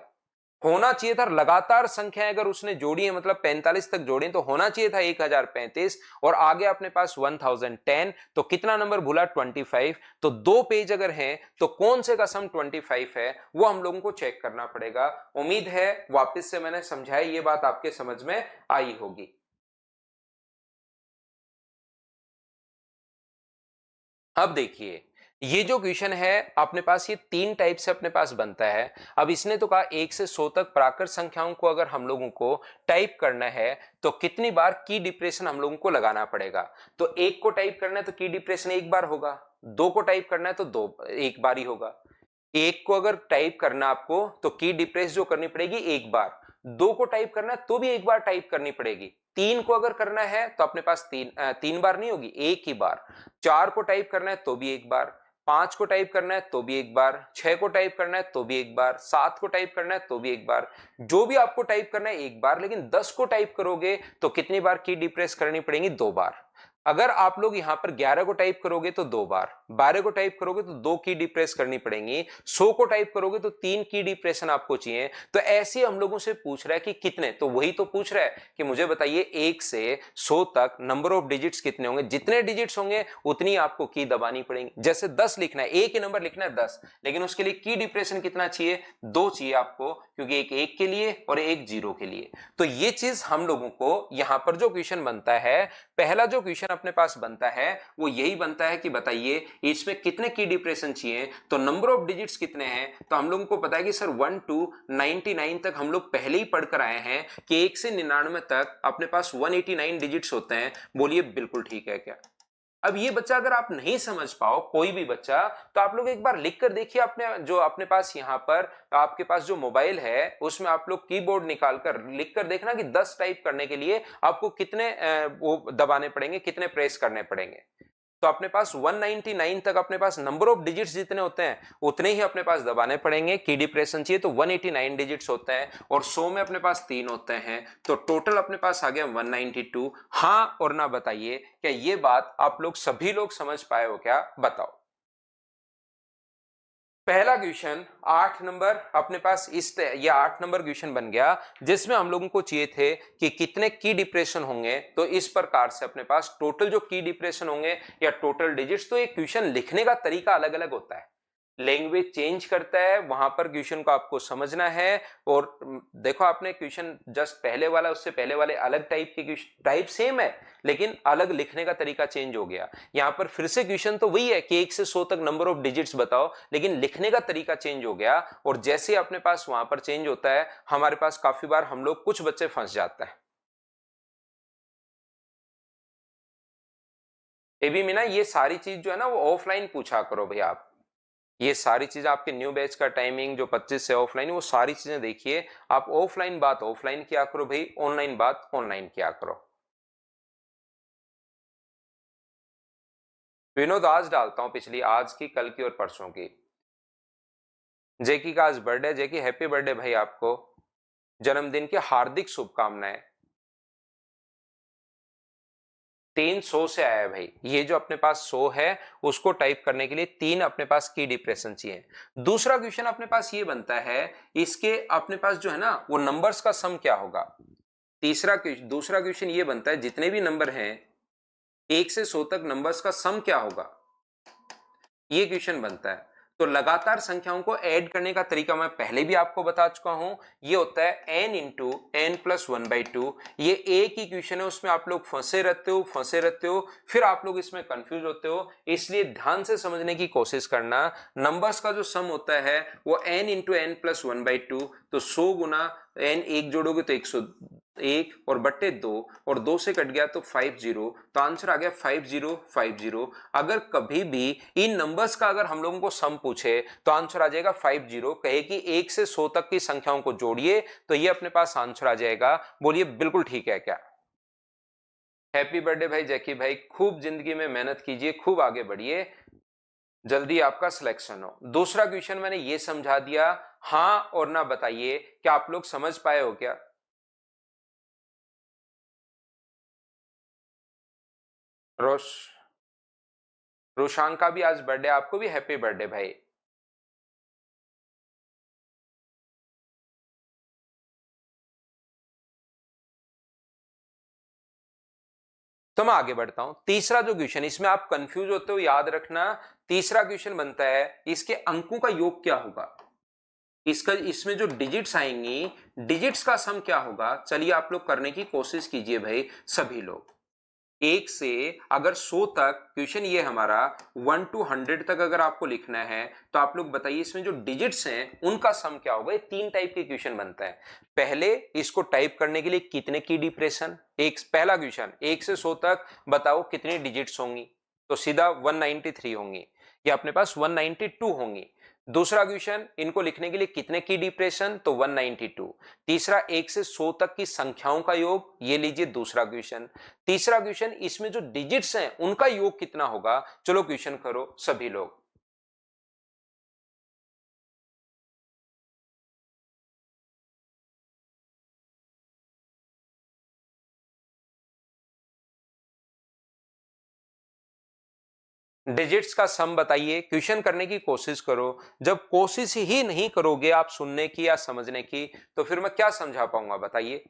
होना चाहिए था लगातार संख्या अगर उसने जोड़ी है, मतलब 45 तक जोड़ी तो होना चाहिए था 1035, और आगे अपने पास 1010, तो कितना नंबर भूला 25। तो 2 पेज अगर हैं तो कौन से का सम 25 है वो हम लोगों को चेक करना पड़ेगा। उम्मीद है वापस से मैंने समझाया ये बात आपके समझ में आई होगी। अब देखिए ये जो क्वेश्चन है अपने पास ये 3 टाइप से अपने पास बनता है। अब इसने तो कहा 1 से 100 तक प्राकृत संख्याओं को अगर हम लोगों को टाइप करना है तो कितनी बार की डिप्रेशन हम लोगों को लगाना पड़ेगा। तो 1 को टाइप करना है तो की डिप्रेशन 1 बार होगा, 2 को टाइप करना है तो 1 बार ही होगा। 1 को अगर टाइप करना आपको तो की डिप्रेस जो करनी पड़ेगी 1 बार, 2 को टाइप करना है तो भी 1 बार टाइप करनी पड़ेगी, 3 को अगर करना है तो अपने पास 3 बार नहीं होगी, 1 ही बार, 4 को टाइप करना है तो भी 1 बार, 5 को टाइप करना है तो भी 1 बार, 6 को टाइप करना है तो भी 1 बार, 7 को टाइप करना है तो भी 1 बार, जो भी आपको टाइप करना है 1 बार। लेकिन 10 को टाइप करोगे तो कितनी बार की डिप्रेस करनी पड़ेगी, 2 बार। अगर आप लोग यहां पर 11 को टाइप करोगे तो 2 बार, 12 को टाइप करोगे तो 2 की डिप्रेस करनी पड़ेंगी, 100 को टाइप करोगे तो 3 की डिप्रेशन आपको चाहिए। तो ऐसे हम लोगों से पूछ रहा है कि कितने, तो वही तो पूछ रहा है कि मुझे बताइए 1 से 100 तक नंबर ऑफ डिजिट्स कितने होंगे, जितने डिजिट्स होंगे उतनी आपको की दबानी पड़ेगी। जैसे 10 लिखना है, एक ही नंबर लिखना है 10, लेकिन उसके लिए की डिप्रेशन कितना चाहिए, 2 चाहिए आपको, क्योंकि एक 1 के लिए और एक 0 के लिए। तो ये चीज हम लोगों को यहां पर जो क्वेश्चन बनता है, पहला जो क्वेश्चन अपने पास बनता है वो यही बनता है कि बताइए इसमें कितने की डिप्रेशन चाहिए, तो नंबर ऑफ डिजिट्स कितने हैं। तो हम लोगों को पता है कि सर 1 to 99 तक हम लोग पहले ही पढ़कर आए हैं कि 1 से 99 तक अपने पास 189 डिजिट्स होते हैं। बोलिए बिल्कुल ठीक है क्या। अब ये बच्चा अगर आप नहीं समझ पाओ, कोई भी बच्चा, तो आप लोग एक बार लिख कर देखिए, अपने जो अपने पास यहाँ पर आपके पास जो मोबाइल है उसमें आप लोग कीबोर्ड निकाल कर लिख कर देखना कि 10 टाइप करने के लिए आपको कितने वो दबाने पड़ेंगे, कितने प्रेस करने पड़ेंगे। तो अपने पास 199 तक अपने पास नंबर ऑफ डिजिट्स जितने होते हैं उतने ही अपने पास दबाने पड़ेंगे। की डिप्रेशन चाहिए तो 189 डिजिट्स होते हैं, और 100 में अपने पास 3 होते हैं, तो टोटल अपने पास आ गया 192। हाँ और ना बताइए क्या ये बात आप लोग सभी लोग समझ पाए हो क्या, बताओ। पहला क्वेश्चन 8 नंबर अपने पास ये 8 नंबर क्वेश्चन बन गया, जिसमें हम लोगों को चाहिए थे कि कितने की डिप्रेशन होंगे। तो इस प्रकार से अपने पास टोटल जो की डिप्रेशन होंगे या टोटल डिजिट्स, तो एक क्वेश्चन लिखने का तरीका अलग अलग होता है, लैंग्वेज चेंज करता है, वहां पर क्वेश्चन को आपको समझना है। और देखो आपने क्वेश्चन जस्ट पहले वाला उससे पहले वाले अलग टाइप के टाइप सेम है, लेकिन अलग लिखने का तरीका चेंज हो गया। यहां पर फिर से क्वेश्चन तो वही है कि 1 से 100 तक नंबर ऑफ डिजिट्स बताओ, लेकिन लिखने का तरीका चेंज हो गया। और जैसे अपने पास वहां पर चेंज होता है, हमारे पास काफी बार हम लोग कुछ बच्चे फंस जाते हैं। ए भी मीना ये सारी चीज जो है ना वो ऑफलाइन पूछा करो भैया आप, ये सारी चीजें आपके न्यू बैच का टाइमिंग जो 25 से ऑफलाइन, वो सारी चीजें देखिए आप, ऑफलाइन बात ऑफलाइन किया करो भाई, ऑनलाइन बात ऑनलाइन किया करो। विनोद आज डालता हूं, पिछली आज की, कल की और परसों की। जेकी का आज बर्थडे, जेकी हैप्पी बर्थडे भाई, आपको जन्मदिन की हार्दिक शुभकामनाएं। 300 से आया है भाई, ये जो अपने पास 100 है उसको टाइप करने के लिए 3 अपने पास की डिप्रेशन चाहिए। दूसरा क्वेश्चन अपने पास ये बनता है, इसके अपने पास जो है ना वो नंबर्स का सम क्या होगा। दूसरा क्वेश्चन ये बनता है जितने भी नंबर हैं 1 से 100 तक नंबर्स का सम क्या होगा, ये क्वेश्चन बनता है। तो लगातार संख्याओं को ऐड करने का तरीका मैं पहले भी आपको बता चुका हूं, ये होता है n इंटू एन प्लस 1/2। ये एक ही क्वेश्चन है, उसमें आप लोग फंसे रहते हो, फिर आप लोग इसमें कंफ्यूज होते हो, इसलिए ध्यान से समझने की कोशिश करना। नंबर्स का जो सम होता है वो n इंटू एन प्लस 1/2, तो 100 गुना n, एक जोड़ोगे तो 101 और बट्टे 2, और 2 से कट गया तो 50, तो आंसर आ गया 5050। अगर कभी भी इन नंबर्स का अगर हम लोगों को सम पूछे तो आंसर आ जाएगा 50, कहे कि 1 से 100 तक की संख्याओं को जोड़िए, तो ये अपने पास आंसर आ जाएगा। बोलिए बिल्कुल ठीक है क्या। हैप्पी बर्थडे भाई जैकी भाई, खूब जिंदगी में मेहनत कीजिए, खूब आगे बढ़िए, जल्दी आपका सिलेक्शन हो। दूसरा क्वेश्चन मैंने ये समझा दिया, हाँ और ना बताइए, क्या आप लोग समझ पाए हो क्या? रोश रोशांक का भी आज बर्थडे, आपको भी हैप्पी बर्थडे भाई। तो मैं आगे बढ़ता हूं। तीसरा जो क्वेश्चन, इसमें आप कंफ्यूज होते हो, याद रखना। तीसरा क्वेश्चन बनता है, इसके अंकों का योग क्या होगा? इसका, इसमें जो डिजिट्स आएंगी, डिजिट्स का सम क्या होगा? चलिए आप लोग करने की कोशिश कीजिए भाई, सभी लोग। 1 से अगर 100 तक क्वेश्चन, ये हमारा 1 to 100 तक अगर आपको लिखना है, तो आप लोग बताइए इसमें जो डिजिट्स हैं उनका सम क्या होगा? ये 3 टाइप के क्वेश्चन बनता है। पहले इसको टाइप करने के लिए कितने की डिप्रेशन, एक पहला क्वेश्चन 1 से 100 तक बताओ कितनी डिजिट्स होंगी, तो सीधा 193 होंगी, या अपने पास 192 होंगी। दूसरा क्वेश्चन, इनको लिखने के लिए कितने की डिप्रेशन, तो 192। तीसरा 1 से 100 तक की संख्याओं का योग, ये लीजिए दूसरा क्वेश्चन। तीसरा क्वेश्चन, इसमें जो डिजिट्स हैं उनका योग कितना होगा? चलो क्वेश्चन करो सभी लोग। डिजिट्स का सम बताइए, क्वेश्चन करने की कोशिश करो। जब कोशिश ही नहीं करोगे आप सुनने की या समझने की, तो फिर मैं क्या समझा पाऊंगा, बताइए।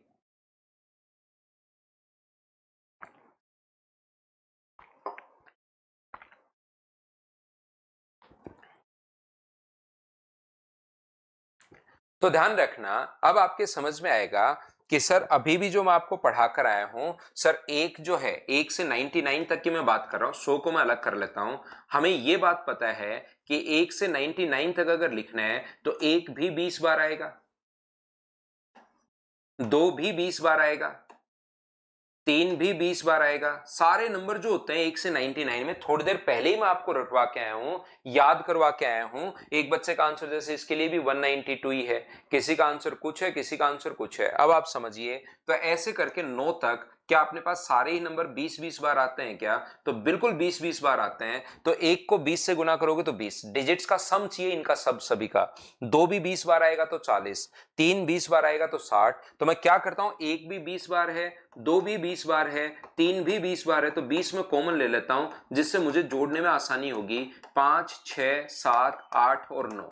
तो ध्यान रखना, अब आपके समझ में आएगा कि सर अभी भी जो मैं आपको पढ़ा कर आया हूं, सर एक जो है 1 से 99 तक की मैं बात कर रहा हूं, 100 को मैं अलग कर लेता हूं। हमें यह बात पता है कि 1 से 99 तक अगर लिखना है तो 1 भी 20 बार आएगा, 2 भी 20 बार आएगा, 3 भी 20 बार आएगा। सारे नंबर जो होते हैं 1 से 99 में, थोड़ी देर पहले ही मैं आपको रटवा के आया हूं, याद करवा के आया हूं। एक बच्चे का आंसर जैसे इसके लिए भी 192 ही है, किसी का आंसर कुछ है, किसी का आंसर कुछ है। अब आप समझिए, तो ऐसे करके 9 तक क्या अपने पास सारे ही नंबर 20-20 बार आते हैं क्या? तो बिल्कुल 20-20 बार आते हैं। तो 1 को 20 से गुना करोगे तो 20। डिजिट्स का सम चाहिए इनका, सब सभी का। 2 भी 20 बार आएगा तो 40, 3 20 बार आएगा तो 60। तो मैं क्या करता हूं, 1 भी 20 बार है, 2 भी 20 बार है, 3 भी 20 बार है, तो 20 में कॉमन ले लेता हूं, जिससे मुझे जोड़ने में आसानी होगी। 5, 6, 7, 8 और 9,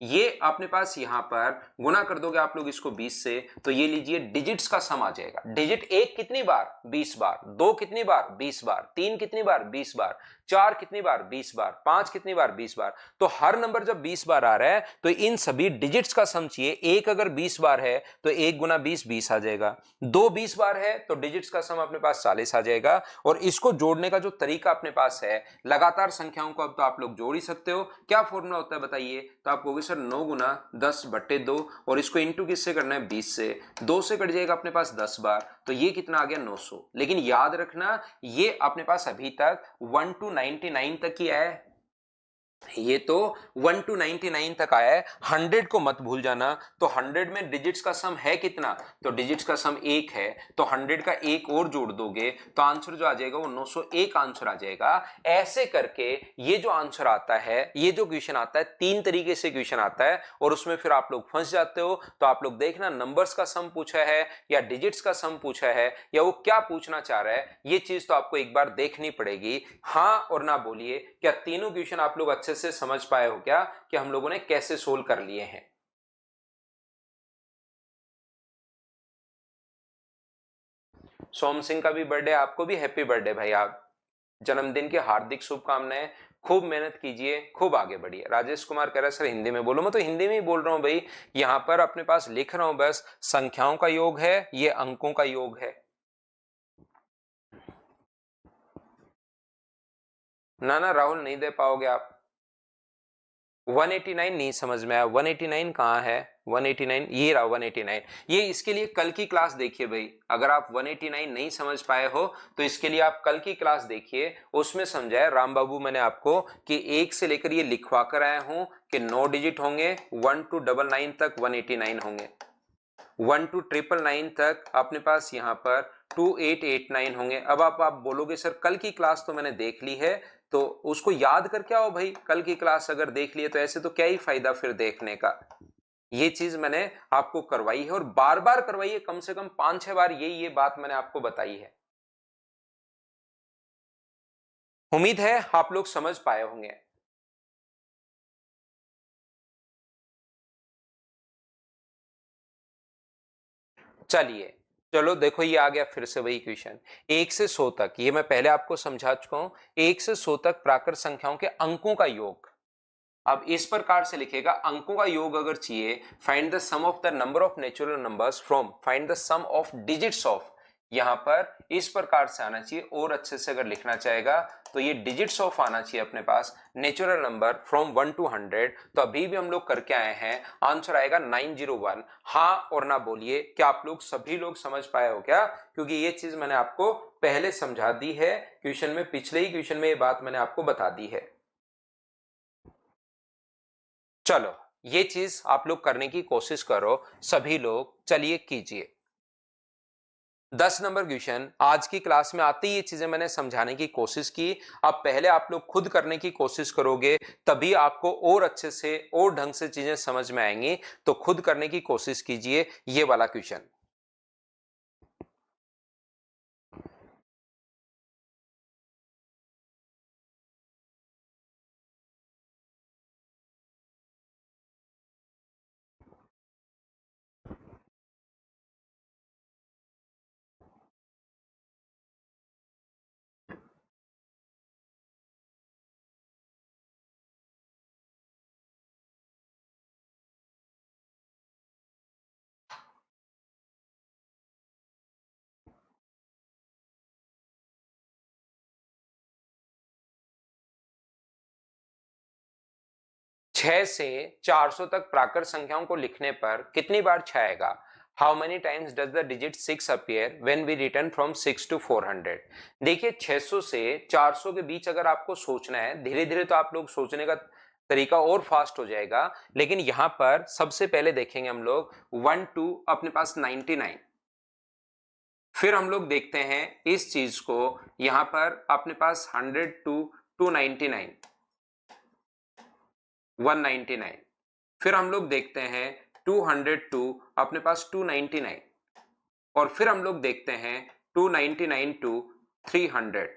ये अपने पास यहां पर गुना कर दोगे आप लोग इसको 20 से, तो ये लीजिए डिजिट्स का सम आ जाएगा। डिजिट 1 कितनी बार? 20 बार। 2 कितनी बार? 20 बार। 3 कितनी बार? 20 बार। 4 कितनी बार? 20 बार। 5 कितनी बार? 20 बार। तो हर नंबर जब 20 बार आ रहा है तो इन सभी डिजिट्स का सम चाहिए। 1 अगर 20 बार है तो 1 गुना 20 20 आ जाएगा। 2 20 बार है तो डिजिट्स का सम अपने पास 40 आ जाएगा। और इसको जोड़ने का जो तरीका अपने पास है, लगातार संख्याओं को अब तो आप लोग जोड़ ही सकते हो। क्या फॉर्मूला होता है बताइए? तो आप कहोगे सर 9 गुना 10/2, और इसको इंटू किससे करना है? 20 से। 2 से कट जाएगा अपने पास 10 बार, तो ये कितना आ गया? 900। लेकिन याद रखना, ये अपने पास अभी तक 1 to 99 तक ही है, ये तो 1 to 99 तक आया है। 100 को मत भूल जाना। तो 100 में डिजिट्स का सम है कितना? तो डिजिट्स का सम 1 है, तो 100 का एक और जोड़ दोगे तो आंसर जो आ जाएगा वो 901 आंसर आ जाएगा। ऐसे करके ये जो आंसर आता है, ये जो क्वेश्चन आता है, 3 तरीके से क्वेश्चन आता है, और उसमें फिर आप लोग फंस जाते हो। तो आप लोग देखना, नंबर्स का सम पूछा है या डिजिट्स का सम पूछा है, या वो क्या पूछना चाह रहा है, ये चीज तो आपको एक बार देखनी पड़ेगी। हाँ और ना बोलिए, क्या तीनों क्वेश्चन आप लोग अच्छे से समझ पाए हो क्या, कि हम लोगों ने कैसे सोल्व कर लिए हैं? सोम सिंह का भी बर्थडे, आपको भी हैप्पी बर्थडे भाई। आप जन्मदिन की हार्दिक शुभकामनाएं, खूब मेहनत कीजिए, खूब आगे बढ़िए। राजेश कुमार कह रहा है सर हिंदी में बोलो, मैं तो हिंदी में ही बोल रहा हूं भाई, यहां पर अपने पास लिख रहा हूं, बस संख्याओं का योग है, ये अंकों का योग है। ना ना राहुल, नहीं दे पाओगे आप। 189 नहीं समझ में आया, 189 कहाँ है? 189 ये रहा 189। ये इसके लिए कल की क्लास देखिए भाई, अगर आप 189 नहीं समझ पाए हो तो इसके लिए आप कल की क्लास देखिए, उसमें समझाया राम बाबू मैंने आपको कि 1 से लेकर ये लिखवा कर आया हूं कि 9 डिजिट होंगे, 1 to 99 तक 189 होंगे, 1 to 999 तक अपने पास यहां पर 2889 होंगे। अब आप बोलोगे सर कल की क्लास तो मैंने देख ली है, तो उसको याद करके आओ भाई। कल की क्लास अगर देख लिए तो ऐसे तो क्या ही फायदा फिर देखने का। ये चीज मैंने आपको करवाई है और बार बार करवाई है, कम से कम 5-6 बार ये बात मैंने आपको बताई है। उम्मीद है आप लोग समझ पाए होंगे। चलिए, चलो देखो ये आ गया फिर से वही क्वेश्चन। 1 से 100 तक, ये मैं पहले आपको समझा चुका हूं। 1 से 100 तक प्राकृत संख्याओं के अंकों का योग। अब इस प्रकार से लिखेगा, अंकों का योग अगर चाहिए, find the sum of the number of natural numbers from, find the sum of digits of. यहां पर इस प्रकार से आना चाहिए, और अच्छे से अगर लिखना चाहेगा तो ये डिजिट्स ऑफ आना चाहिए अपने पास, नेचुरल नंबर फ्रॉम 1 to 100। तो अभी भी हम लोग करके आए हैं, आंसर आएगा 901। हाँ और ना बोलिए, क्या आप लोग सभी लोग समझ पाए हो क्या? क्योंकि ये चीज मैंने आपको पहले समझा दी है क्वेश्चन में, पिछले ही क्वेश्चन में ये बात मैंने आपको बता दी है। चलो ये चीज आप लोग करने की कोशिश करो सभी लोग, चलिए कीजिए। 10 नंबर क्वेश्चन, आज की क्लास में आते ही ये चीजें मैंने समझाने की कोशिश की। अब पहले आप लोग खुद करने की कोशिश करोगे, तभी आपको और अच्छे से और ढंग से चीजें समझ में आएंगी। तो खुद करने की कोशिश कीजिए ये वाला क्वेश्चन। छह से 400 तक प्राकृत संख्याओं को लिखने पर कितनी बार छह आएगा? How many times does the digit 6 appear when we return from 6 to 400? देखिए 600 से 400 के बीच अगर आपको सोचना है, धीरे धीरे तो आप लोग सोचने का तरीका और फास्ट हो जाएगा, लेकिन यहां पर सबसे पहले देखेंगे हम लोग 1 2 अपने पास 99। फिर हम लोग देखते हैं इस चीज को, यहां पर अपने पास 100 टू 299 199। फिर हम लोग देखते हैं 202 अपने पास 299, और फिर हम लोग देखते हैं 299 टू 300।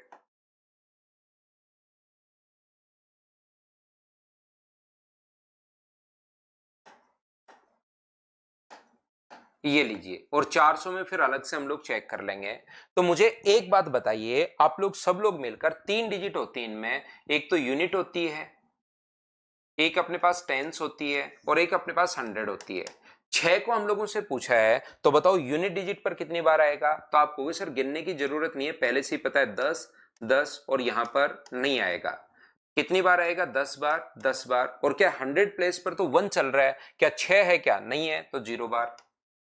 ये लीजिए, और 400 में फिर अलग से हम लोग चेक कर लेंगे। तो मुझे एक बात बताइए, आप लोग सब लोग मिलकर 3 डिजिट होती है इनमें, एक तो यूनिट होती है, एक अपने पास टेंस होती है, और एक अपने पास 100 होती है। छह को हम लोगों से पूछा है, तो बताओ यूनिट डिजिट पर कितनी बार आएगा? तो आप कहोगे सर गिनने की जरूरत नहीं है, पहले से ही पता है 10 10, और यहां पर नहीं आएगा। कितनी बार आएगा? 10 बार 10 बार। और क्या 100 प्लेस पर तो 1 चल रहा है, क्या 6 है? क्या नहीं है, तो 0 बार।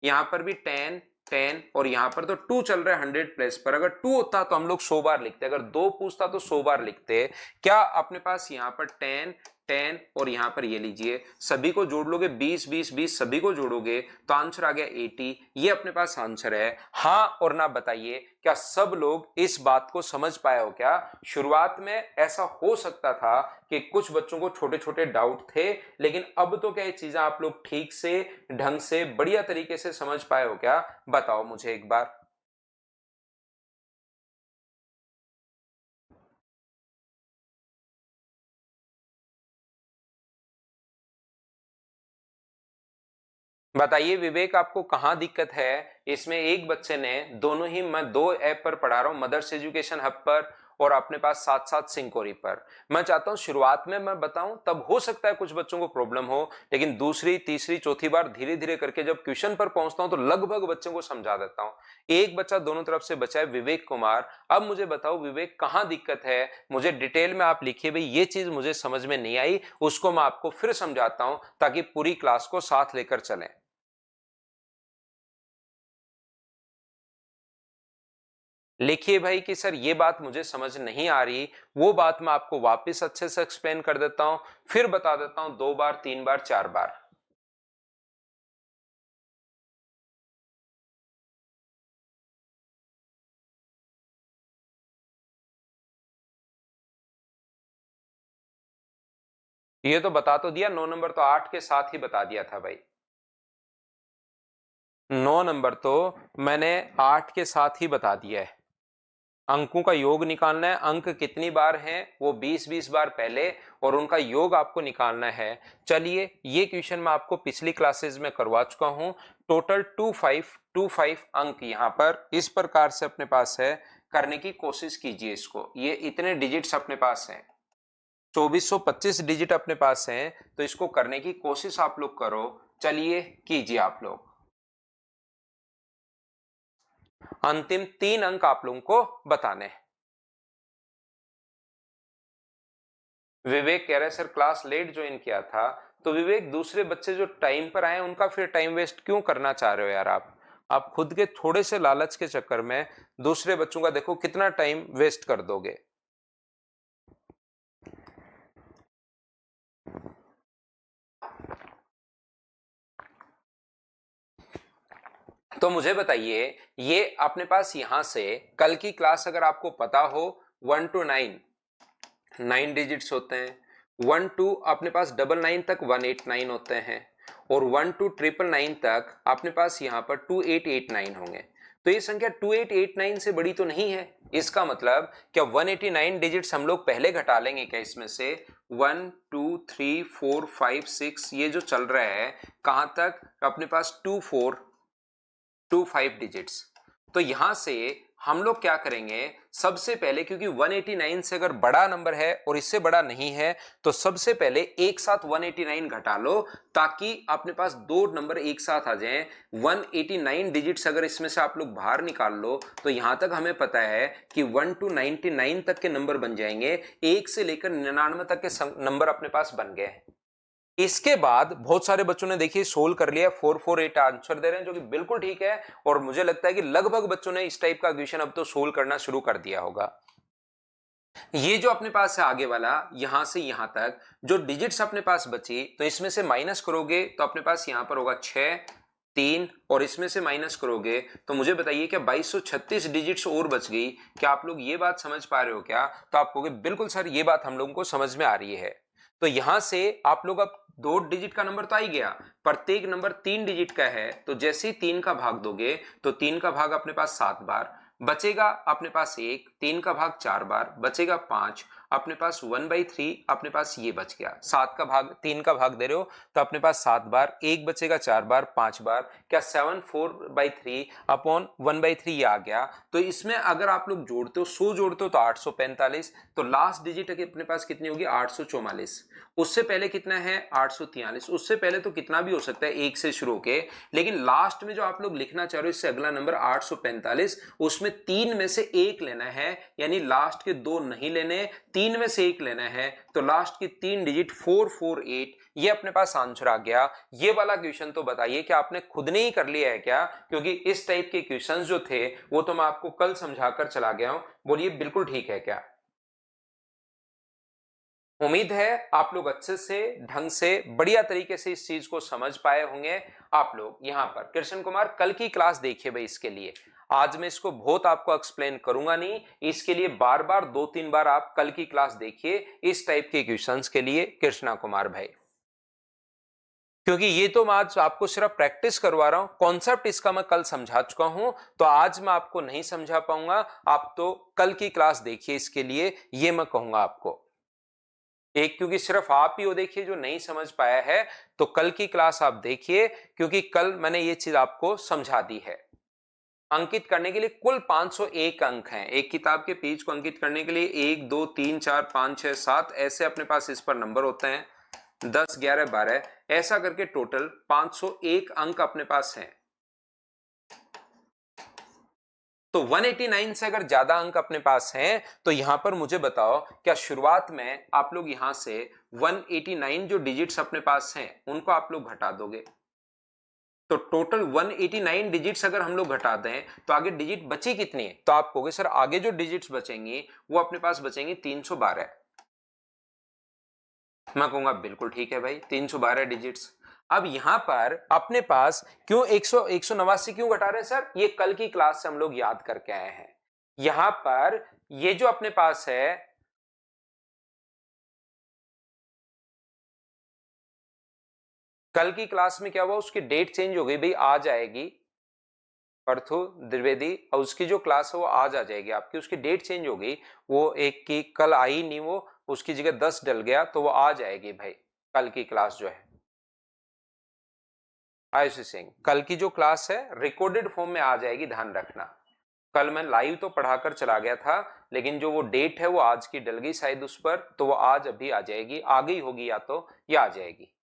यहां पर भी 10 10, और यहां पर तो 2 चल रहा है 100 प्लेस पर। अगर 2 होता तो हम लोग 100 बार लिखते, अगर 2 पूछता तो 100 बार लिखते। क्या अपने पास यहां पर 10 10, और यहां पर ये लीजिए, सभी को जोड़ लोगे 20 20 20, सभी को जोड़ोगे तो आंसर आ गया 80। ये अपने पास आंसर है। हाँ और ना बताइए, क्या सब लोग इस बात को समझ पाए हो क्या? शुरुआत में ऐसा हो सकता था कि कुछ बच्चों को छोटे छोटे डाउट थे, लेकिन अब तो क्या ये चीजें आप लोग ठीक से ढंग से बढ़िया तरीके से समझ पाए हो क्या? बताओ मुझे एक बार। बताइए विवेक, आपको कहाँ दिक्कत है? इसमें एक बच्चे ने, दोनों ही मैं दो ऐप पर पढ़ा रहा हूँ, मदर्स एजुकेशन हब पर और अपने पास साथ साथ सिंकोरी पर। मैं चाहता हूं शुरुआत में मैं बताऊं, तब हो सकता है कुछ बच्चों को प्रॉब्लम हो, लेकिन दूसरी तीसरी चौथी बार धीरे धीरे करके जब क्वेश्चन पर पहुंचता हूं तो लगभग बच्चों को समझा देता हूं। एक बच्चा दोनों तरफ से बचा है, विवेक कुमार। अब मुझे बताओ विवेक, कहाँ दिक्कत है? मुझे डिटेल में आप लिखिए भाई, ये चीज मुझे समझ में नहीं आई, उसको मैं आपको फिर समझाता हूं ताकि पूरी क्लास को साथ लेकर चलें। लिखिए भाई कि सर ये बात मुझे समझ नहीं आ रही, वो बात मैं आपको वापस अच्छे से एक्सप्लेन कर देता हूं, फिर बता देता हूं 2 बार 3 बार 4 बार। ये तो बता तो दिया, 9 नंबर तो 8 के साथ ही बता दिया था भाई। 9 नंबर तो मैंने 8 के साथ ही बता दिया है। अंकों का योग निकालना है, अंक कितनी बार हैं वो 20-20 बार पहले, और उनका योग आपको निकालना है। चलिए ये क्वेश्चन मैं आपको पिछली क्लासेस में करवा चुका हूं। टोटल 2525 अंक यहाँ पर इस प्रकार से अपने पास है, करने की कोशिश कीजिए इसको। ये इतने डिजिट्स अपने पास हैं, 2425 डिजिट अपने पास हैं, तो इसको करने की कोशिश आप लोग करो। चलिए कीजिए आप लोग। अंतिम 3 अंक आप लोगों को बताने हैं। विवेक कह रहे हैं सर क्लास लेट ज्वाइन किया था। तो विवेक, दूसरे बच्चे जो टाइम पर आए उनका फिर टाइम वेस्ट क्यों करना चाह रहे हो यार आप खुद के थोड़े से लालच के चक्कर में दूसरे बच्चों का देखो कितना टाइम वेस्ट कर दोगे। तो मुझे बताइए, ये अपने पास यहां से कल की क्लास अगर आपको पता हो, 1 to 9 डिजिट्स होते हैं। 1 to अपने पास 99 तक 189 होते हैं, और 1 to 999 तक अपने पास यहाँ पर 2889 होंगे। तो ये संख्या 2889 से बड़ी तो नहीं है। इसका मतलब क्या 189 डिजिट्स हम लोग पहले घटा लेंगे क्या इसमें से? 1 2 3 4 5 6 ये जो चल रहा है कहां तक? अपने पास 2425 डिजिट्स। तो यहां से हम लोग क्या करेंगे, सबसे पहले क्योंकि 189 से अगर बड़ा नंबर है और इससे बड़ा नहीं है, तो सबसे पहले एक साथ 189 घटा लो, ताकि अपने पास दो नंबर एक साथ आ जाएं। 189 डिजिट्स अगर इसमें से आप लोग बाहर निकाल लो, तो यहां तक हमें पता है कि 1 to 99 तक के नंबर बन जाएंगे, 1 से लेकर 99 तक के नंबर अपने पास बन गए। इसके बाद बहुत सारे बच्चों ने देखिए सोल्व कर लिया, 448 आंसर दे रहे हैं, जो कि बिल्कुल ठीक है। और मुझे लगता है कि लगभग बच्चों ने इस टाइप का क्वेश्चन अब तो सोल्व करना शुरू कर दिया होगा। ये जो अपने पास है आगे वाला, यहां से यहां तक जो डिजिट्स अपने पास बची, तो इसमें से माइनस करोगे तो अपने पास यहां पर होगा 6 3, और इसमें से माइनस करोगे तो मुझे बताइए क्या 2236 डिजिट्स और बच गई। क्या आप लोग ये बात समझ पा रहे हो क्या? तो आप कहोगे बिल्कुल सर ये बात हम लोगों को समझ में आ रही है। तो यहां से आप लोग अब 2 डिजिट का नंबर तो आ ही गया, प्रत्येक नंबर 3 डिजिट का है, तो जैसे ही 3 का भाग दोगे तो 3 का भाग अपने पास 7 बार बचेगा, अपने पास 1, 3 का भाग 4 बार बचेगा 5, अपने पास 1/3 अपने पास ये बच गया। 7 का भाग 3 का भाग दे रहे हो तो अपने पास 7 बार, 1 बचेगा 4 बार 5 बार, क्या 7/4 अपॉन 1/3 ये आ गया। तो इसमें अगर आप लोग जोड़ते हो, 100 जोड़ते हो तो 845, तो लास्ट डिजिट अपने पास कितनी होगी? 844। उससे पहले कितना है? 843। उससे पहले तो कितना भी हो सकता है, 1 से शुरू होके, लेकिन लास्ट में जो आप लोग लिखना चाह रहे हो इससे अगला नंबर 845, उसमें 3 में से 1 लेना है, यानी लास्ट के 2 नहीं लेने, 3 में से 1 लेना है। तो लास्ट की 3 डिजिट 448, ये अपने पास आंसर आ गया। ये वाला क्वेश्चन तो बताइए कि आपने खुद ने ही कर लिया है क्या? क्योंकि इस टाइप के क्वेश्चंस जो थे वो तो मैं आपको कल समझाकर चला गया हूं। बोलिए बिल्कुल ठीक है क्या? उम्मीद है आप लोग अच्छे से, ढंग से, बढ़िया तरीके से इस चीज को समझ पाए होंगे। आप लोग यहाँ पर कृष्ण कुमार कल की क्लास देखिए भाई। इसके लिए आज मैं इसको बहुत आपको एक्सप्लेन करूंगा नहीं, इसके लिए बार बार 2-3 बार आप कल की क्लास देखिए इस टाइप के क्वेश्चंस के लिए कृष्णा कुमार भाई। क्योंकि ये तो मैं आज आपको सिर्फ प्रैक्टिस करवा रहा हूं, कॉन्सेप्ट इसका मैं कल समझा चुका हूं, तो आज मैं आपको नहीं समझा पाऊंगा। आप तो कल की क्लास देखिए, इसके लिए ये मैं कहूंगा आपको। एक क्योंकि सिर्फ आप ही हो देखिए जो नहीं समझ पाया है, तो कल की क्लास आप देखिए, क्योंकि कल मैंने ये चीज आपको समझा दी है। अंकित करने के लिए कुल 501 अंक हैं। एक किताब के पेज को अंकित करने के लिए 1 2 3 4 5 6 7 ऐसे अपने पास इस पर नंबर होते हैं, 10 11 12 ऐसा करके टोटल 501 अंक अपने पास हैं। तो 189 से अगर ज्यादा अंक अपने पास हैं, तो यहां पर मुझे बताओ क्या शुरुआत में आप लोग यहां से 189 जो डिजिट्स अपने पास हैं उनको आप लोग घटा दोगे? तो टोटल 189 डिजिट्स अगर हम लोग घटा दें तो आगे डिजिट बची कितनी है? तो आप कहोगे सर आगे जो डिजिट्स बचेंगी वो अपने पास बचेंगी 312। मैं कहूंगा बिल्कुल ठीक है भाई, 312 डिजिट्स। अब यहां पर अपने पास क्यों 189 क्यों घटा रहे हैं सर? ये कल की क्लास से हम लोग याद करके आए हैं। यहां पर ये जो अपने पास है कल की क्लास में क्या हुआ, उसकी डेट चेंज हो गई भाई, आज आएगी पार्थो द्विवेदी, और उसकी जो क्लास है वो आज आ जाएगी आपकी, उसकी डेट चेंज हो गई, वो एक की कल आई नहीं, वो उसकी जगह 10 डल गया, तो वो आ जाएगी भाई कल की क्लास जो है। आयुषी सिंह, कल की जो क्लास है रिकॉर्डेड फॉर्म में आ जाएगी, ध्यान रखना। कल मैं लाइव तो पढ़ाकर चला गया था, लेकिन जो वो डेट है वो आज की डल गई शायद उस पर, तो वो आज अभी आ जाएगी, आ गई होगी या तो, या आ जाएगी।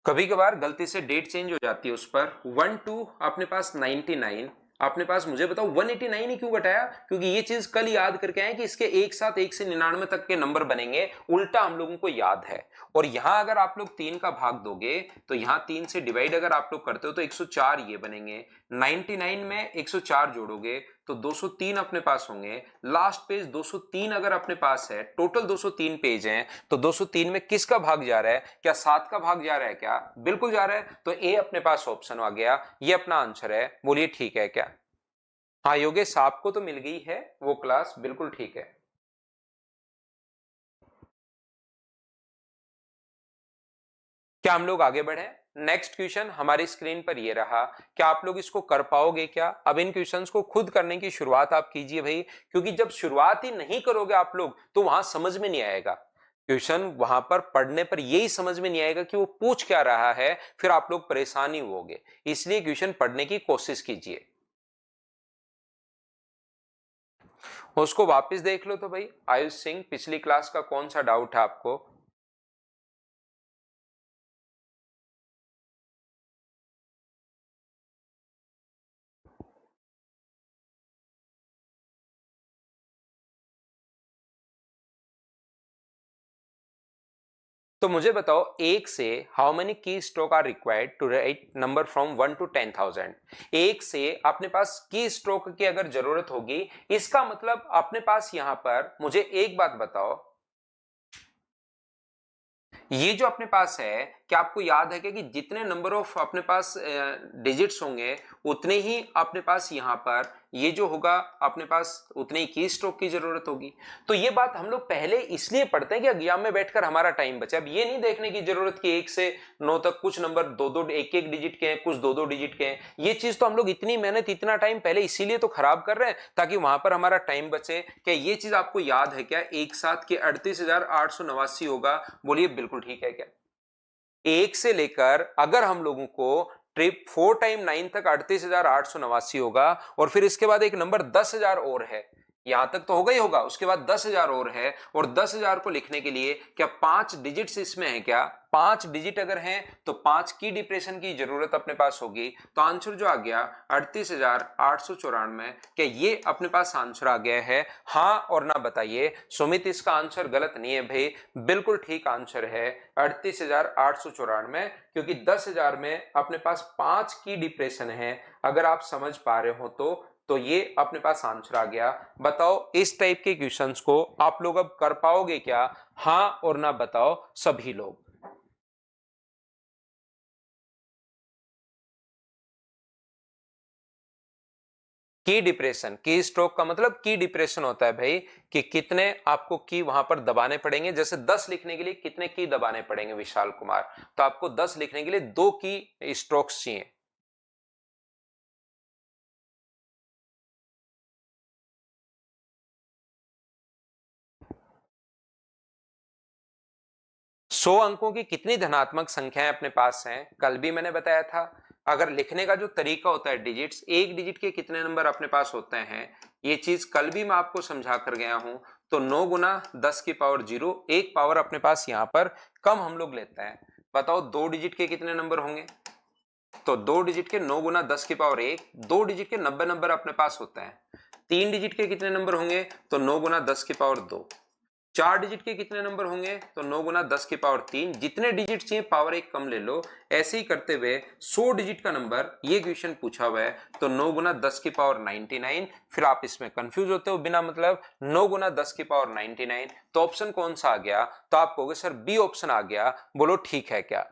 कभी कभार गलती से डेट चेंज हो जाती है उस पर। 1 2 अपने पास 99, आपने पास, मुझे बताओ 189 ही क्यों घटाया, क्योंकि ये चीज कल याद करके आए कि इसके एक साथ 1 से 99 तक के नंबर बनेंगे, उल्टा हम लोगों को याद है। और यहां अगर आप लोग 3 का भाग दोगे तो यहां 3 से डिवाइड अगर आप लोग करते हो तो 104 ये बनेंगे, 99 में 104 जोड़ोगे तो 203 अपने पास होंगे, लास्ट पेज 203 अगर अपने पास है, टोटल 203 पेज हैं, तो 203 में किसका भाग जा रहा है, क्या 7 का भाग जा रहा है क्या, बिल्कुल जा रहा है, तो ए अपने पास ऑप्शन आ गया, ये अपना आंसर है। बोलिए ठीक है क्या? हाँ योगेश, आपको तो मिल गई है वो क्लास, बिल्कुल ठीक है। क्या हम लोग आगे बढ़े? नेक्स्ट क्वेश्चन हमारी स्क्रीन पर ये रहा, क्या आप लोग इसको कर पाओगे क्या? अब इन क्वेश्चंस को खुद करने की शुरुआत आप कीजिए भाई, क्योंकि जब शुरुआत ही नहीं करोगे आप लोग तो वहां समझ में नहीं आएगा क्वेश्चन, वहां पर पढ़ने पर यही समझ में नहीं आएगा कि वो पूछ क्या रहा है, फिर आप लोग परेशानी होगे, इसलिए क्वेश्चन पढ़ने की कोशिश कीजिए। उसको वापस देख लो तो भाई, आयुष सिंह पिछली क्लास का कौन सा डाउट है आपको? तो मुझे बताओ, एक से how many key stroke are required to write number from 1 to 10,000? एक से अपने पास की स्ट्रोक की अगर जरूरत होगी, इसका मतलब अपने पास यहां पर, मुझे एक बात बताओ, ये जो अपने पास है, क्या आपको याद है कि जितने नंबर ऑफ अपने पास डिजिट्स होंगे उतने ही अपने पास यहां पर ये जो होगा अपने पास उतने ही की स्ट्रोक की जरूरत होगी। तो ये बात हम लोग पहले इसलिए पढ़ते हैं कि एग्जाम में बैठकर हमारा टाइम बचे। अब ये नहीं देखने की जरूरत कि 1 से 9 तक कुछ नंबर दो दो एक एक डिजिट के हैं, कुछ दो दो डिजिट के हैं। ये चीज तो हम लोग इतनी मेहनत इतना टाइम पहले इसीलिए तो खराब कर रहे हैं ताकि वहां पर हमारा टाइम बचे। क्या ये चीज आपको याद है क्या, एक साथ के 38,889 होगा? बोलिए बिल्कुल ठीक है क्या? एक से लेकर अगर हम लोगों को ट्रिप 4 टाइम 9 तक 38,889 होगा, और फिर इसके बाद एक नंबर 10,000 और है, यहां तक तो होगा ही होगा, उसके बाद 10,000 और है, और 10,000 को लिखने के लिए क्या 5 डिजिट्स इसमें है क्या? 5 डिजिट अगर हैं तो 5 की डिप्रेशन की जरूरत अपने पास होगी, तो आंसर जो आ गया 38,894। क्या ये अपने पास आंसर आ गया है? हाँ और ना बताइए। सुमित, इसका आंसर गलत नहीं है भाई, बिल्कुल ठीक आंसर है 38,894, क्योंकि 10,000 में अपने पास 5 की डिप्रेशन है, अगर आप समझ पा रहे हो तो ये अपने पास आंसर आ गया। बताओ इस टाइप के क्वेश्चंस को आप लोग अब कर पाओगे क्या? हाँ और ना बताओ सभी लोग। की डिप्रेशन, की स्ट्रोक का मतलब की डिप्रेशन होता है भाई कि कितने आपको की वहां पर दबाने पड़ेंगे। जैसे 10 लिखने के लिए कितने की दबाने पड़ेंगे विशाल कुमार, तो आपको 10 लिखने के लिए 2 की स्ट्रोक्स चाहिए। सौ अंकों की कितनी धनात्मक संख्याएं अपने पास हैं, कल भी मैंने बताया था। अगर लिखने का जो तरीका होता है डिजिट्स, एक डिजिट के कितने नंबर अपने पास होते हैं, ये चीज कल भी मैं आपको समझा कर गया हूं। तो 9 गुना 10 की पावर 0, एक पावर अपने पास यहां पर कम हम लोग लेते हैं। बताओ 2 डिजिट के कितने नंबर होंगे? तो 2 डिजिट के 9 गुना 10 की पावर 1, 2 डिजिट के 90 नंबर अपने पास होते हैं। 3 डिजिट के कितने नंबर होंगे? तो 9 गुना 10 की पावर 2। 4 डिजिट के कितने नंबर होंगे? तो 9 गुना 10 की पावर 3। जितने डिजिट चाहिए पावर 1 कम ले लो। ऐसे ही करते हुए 100 डिजिट का नंबर ये क्वेश्चन पूछा हुआ है, तो 9 गुना 10 की पावर 99। फिर आप इसमें कंफ्यूज होते हो बिना मतलब, 9 गुना 10 की पावर 99, तो ऑप्शन कौन सा आ गया? तो आप कहोगे सर बी ऑप्शन आ गया। बोलो ठीक है क्या?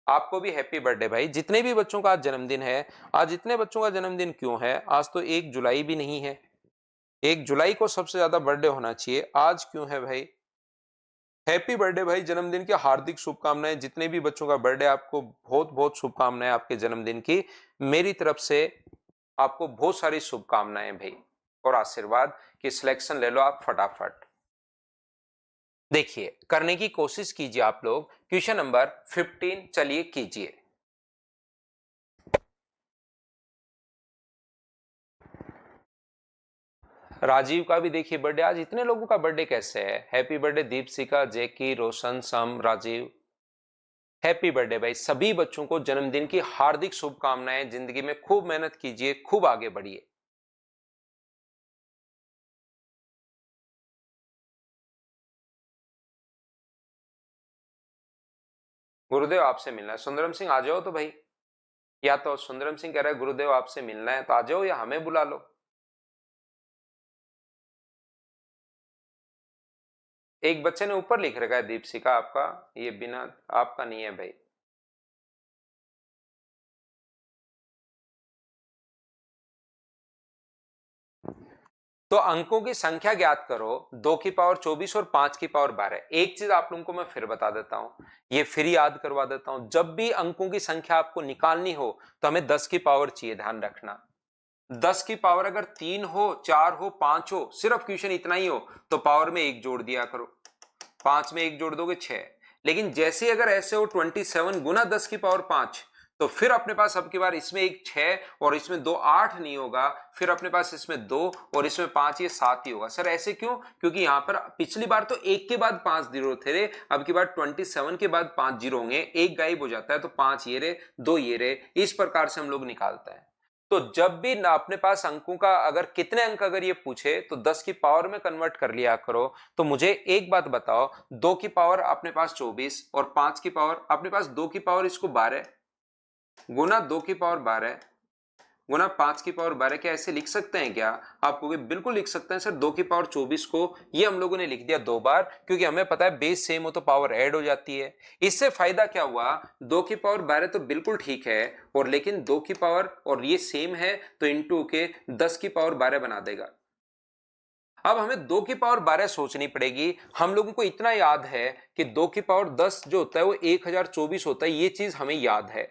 आपको भी हैप्पी बर्थडे भाई, जितने भी बच्चों का आज जन्मदिन है। आज इतने बच्चों का जन्मदिन क्यों है? आज तो 1 जुलाई भी नहीं है, 1 जुलाई को सबसे ज्यादा बर्थडे होना चाहिए, आज क्यों है भाई? हैप्पी बर्थडे भाई, जन्मदिन की हार्दिक शुभकामनाएं। जितने भी बच्चों का बर्थडे, आपको बहुत बहुत शुभकामनाएं आपके जन्मदिन की। मेरी तरफ से आपको बहुत सारी शुभकामनाएं भाई, और आशीर्वाद कि सिलेक्शन ले लो आप फटाफट। देखिए, करने की कोशिश कीजिए आप लोग। क्वेश्चन नंबर 15 चलिए कीजिए। राजीव का भी देखिए बर्थडे। आज इतने लोगों का बर्थडे कैसे है? हैप्पी बर्थडे दीपशिका, जैकी, रोशन, सम, राजीव। हैप्पी बर्थडे भाई। सभी बच्चों को जन्मदिन की हार्दिक शुभकामनाएं। जिंदगी में खूब मेहनत कीजिए, खूब आगे बढ़िए। गुरुदेव आपसे मिलना है। सुंदरम सिंह आ जाओ तो भाई। या तो सुंदरम सिंह कह रहा है गुरुदेव आपसे मिलना है, तो आ जाओ, या हमें बुला लो। एक बच्चे ने ऊपर लिख रखा है दीपशिका आपका, ये बिना आपका नहीं है भाई। तो अंकों की संख्या ज्ञात करो। 2 की पावर 24 और 5 की पावर 12। एक चीज आप लोगों को मैं फिर बता देता हूं, ये फिर याद करवा देता हूं। जब भी अंकों की संख्या आपको निकालनी हो तो हमें 10 की पावर चाहिए, ध्यान रखना। 10 की पावर अगर 3 हो, 4 हो, 5 हो, सिर्फ क्वेश्चन इतना ही हो, तो पावर में 1 जोड़ दिया करो। 5 में 1 जोड़ दोगे 6। लेकिन जैसे अगर ऐसे हो 27 गुना 10 की पावर 5, तो फिर अपने पास अब की बार इसमें एक 6 और इसमें 2 8 नहीं होगा। फिर अपने पास इसमें 2 और इसमें 5, ये 7 ही होगा। सर ऐसे क्यों? क्योंकि यहां पर पिछली बार तो 1 के बाद 5 जीरो थे, अब की बार 27 के बाद 5 जीरो होंगे, एक गायब हो जाता है, तो 5 ये रे, 2 ये रे। इस प्रकार से हम लोग निकालते हैं। तो जब भी ना अपने पास अंकों का अगर कितने अंक अगर ये पूछे तो 10 की पावर में कन्वर्ट कर लिया करो। तो मुझे एक बात बताओ, 2 की पावर अपने पास 24 और 5 की पावर अपने पास 2 की पावर इसको 12 गुना 2 की पावर 12 गुना 5 की पावर 12, क्या ऐसे लिख सकते हैं क्या? आप कहोगे बिल्कुल लिख सकते हैं सर। 2 की पावर 24 को ये हम लोगों ने लिख दिया 2 बार, क्योंकि हमें पता है बेस सेम हो तो पावर ऐड हो जाती है। इससे फायदा क्या हुआ? 2 की पावर 12 तो बिल्कुल ठीक है, और लेकिन 2 की पावर और ये सेम है तो इंटू के 10 की पावर 12 बना देगा। अब हमें 2 की पावर 12 सोचनी पड़ेगी। हम लोगों को इतना याद है कि 2 की पावर 10 जो होता है वो 1024 होता है, ये चीज हमें याद है।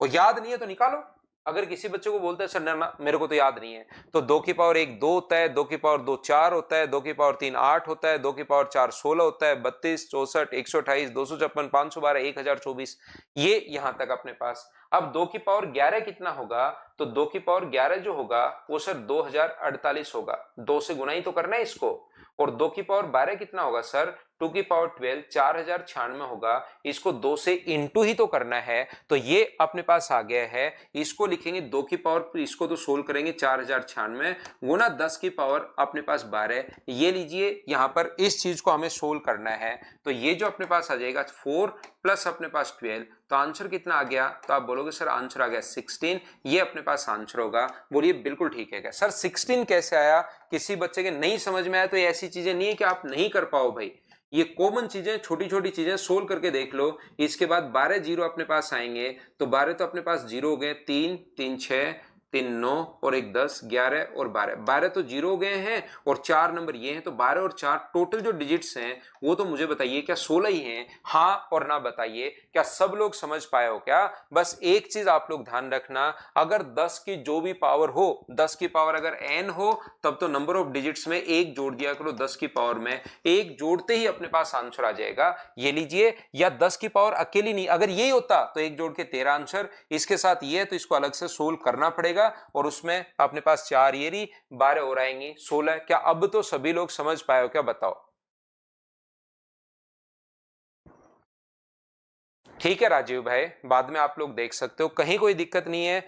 और याद नहीं है तो निकालो। अगर किसी बच्चे को बोलते हैं सर ना मेरे को तो याद नहीं है, तो 2 की पावर 1 2 होता है, 2 की पावर 2 4 होता है, 2 की पावर 3 8 होता है, 2 की पावर 4 16 होता है, 32 64 128 256 512 1024। ये यहां तक अपने पास। अब 2 की पावर 11 कितना होगा? तो 2 की पावर 11 जो होगा वो सर 2048 होगा। 2 से गुना ही तो करना है इसको। और 2 की पावर 12 कितना होगा सर? 2 की पावर 12 4096 होगा। इसको 2 से इंटू ही तो करना है, तो ये अपने पास आ गया है। इसको लिखेंगे 2 की पावर, इसको तो सोल्व करेंगे 4096 गुना 10 की पावर अपने पास 12। ये लीजिए, यहां पर इस चीज को हमें सोल्व करना है। तो ये जो अपने पास आ जाएगा 4 प्लस अपने पास 12, तो आंसर कितना आ गया? तो आप बोलोगे सर आंसर आ गया 16। ये अपने पास आंसर होगा। बोलिए बिल्कुल ठीक है क्या सर? 16 कैसे आया? किसी बच्चे के नहीं समझ में आया तो ऐसी चीजें नहीं है कि आप नहीं कर पाओ भाई। ये कॉमन चीजें, छोटी छोटी चीजें सोल्व करके देख लो। इसके बाद 12 जीरो अपने पास आएंगे, तो 12 तो अपने पास जीरो हो गए, 3 3 6 3 9 और 1 10 11 और 12। 12 तो जीरो हो गए हैं और 4 नंबर ये हैं, तो 12 और 4 टोटल जो डिजिट्स हैं वो तो मुझे बताइए क्या 16 ही हैं? हाँ और ना बताइए। क्या सब लोग समझ पाए हो क्या? बस एक चीज आप लोग ध्यान रखना, अगर 10 की जो भी पावर हो, 10 की पावर अगर n हो, तब तो नंबर ऑफ डिजिट्स में एक जोड़ दिया करो। 10 की पावर में एक जोड़ते ही अपने पास आंसर आ जाएगा। ये लीजिए, या 10 की पावर अकेली नहीं, अगर यही होता तो एक जोड़ के 13 आंसर, इसके साथ ये है तो इसको अलग से सोल्व करना पड़ेगा। और उसमें अपने पास 4 ये रही, 12 और आएंगी 16। क्या अब तो सभी लोग समझ पाए हो क्या? बताओ। ठीक है राजीव भाई, बाद में आप लोग देख सकते हो, कहीं कोई दिक्कत नहीं है,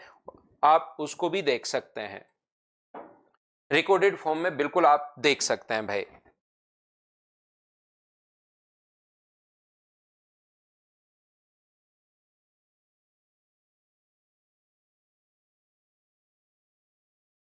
आप उसको भी देख सकते हैं। रिकॉर्डेड फॉर्म में बिल्कुल आप देख सकते हैं भाई।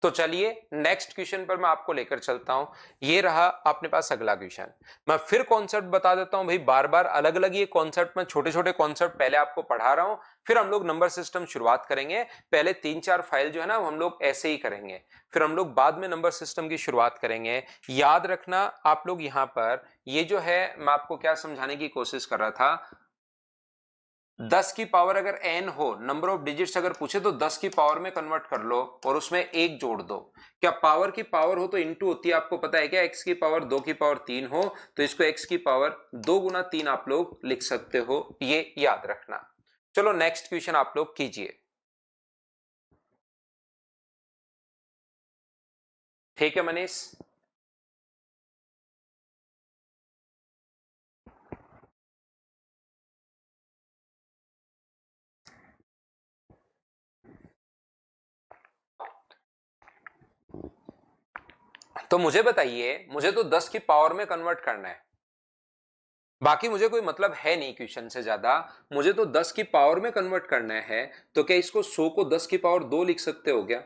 तो चलिए नेक्स्ट क्वेश्चन पर मैं आपको लेकर चलता हूं। ये रहा अपने पास अगला क्वेश्चन। मैं फिर कॉन्सेप्ट बता देता हूं भाई, बार बार अलग अलग ये कॉन्सेप्ट में छोटे छोटे कॉन्सेप्ट पहले आपको पढ़ा रहा हूं, फिर हम लोग नंबर सिस्टम शुरुआत करेंगे। पहले 3-4 फाइल जो है ना हम लोग ऐसे ही करेंगे, फिर हम लोग बाद में नंबर सिस्टम की शुरुआत करेंगे। याद रखना आप लोग यहां पर ये जो है मैं आपको क्या समझाने की कोशिश कर रहा था, 10 की पावर अगर n हो, नंबर ऑफ डिजिट्स अगर पूछे तो 10 की पावर में कन्वर्ट कर लो और उसमें एक जोड़ दो। क्या पावर की पावर हो तो इनटू होती है, आपको पता है क्या? x की पावर 2 की पावर 3 हो तो इसको x की पावर 2 गुना 3 आप लोग लिख सकते हो, ये याद रखना। चलो नेक्स्ट क्वेश्चन आप लोग कीजिए। ठीक है मनीष? तो मुझे बताइए, मुझे तो 10 की पावर में कन्वर्ट करना है, बाकी मुझे कोई मतलब है नहीं क्वेश्चन से ज्यादा। मुझे तो 10 की पावर में कन्वर्ट करना है, तो क्या इसको 100 को 10 की पावर 2 लिख सकते हो क्या?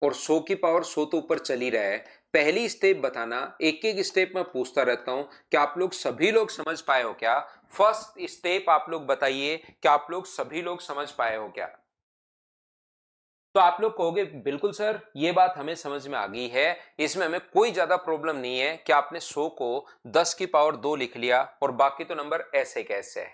और 100 की पावर 100 तो ऊपर चल ही रहा है। पहली स्टेप बताना, एक एक स्टेप में पूछता रहता हूं, क्या आप लोग सभी लोग समझ पाए हो क्या? फर्स्ट स्टेप आप लोग बताइए, क्या आप लोग सभी लोग समझ पाए हो क्या? तो आप लोग कहोगे बिल्कुल सर ये बात हमें समझ में आ गई है, इसमें हमें कोई ज्यादा प्रॉब्लम नहीं है कि आपने 100 को 10 की पावर 2 लिख लिया और बाकी तो नंबर ऐसे कैसे है।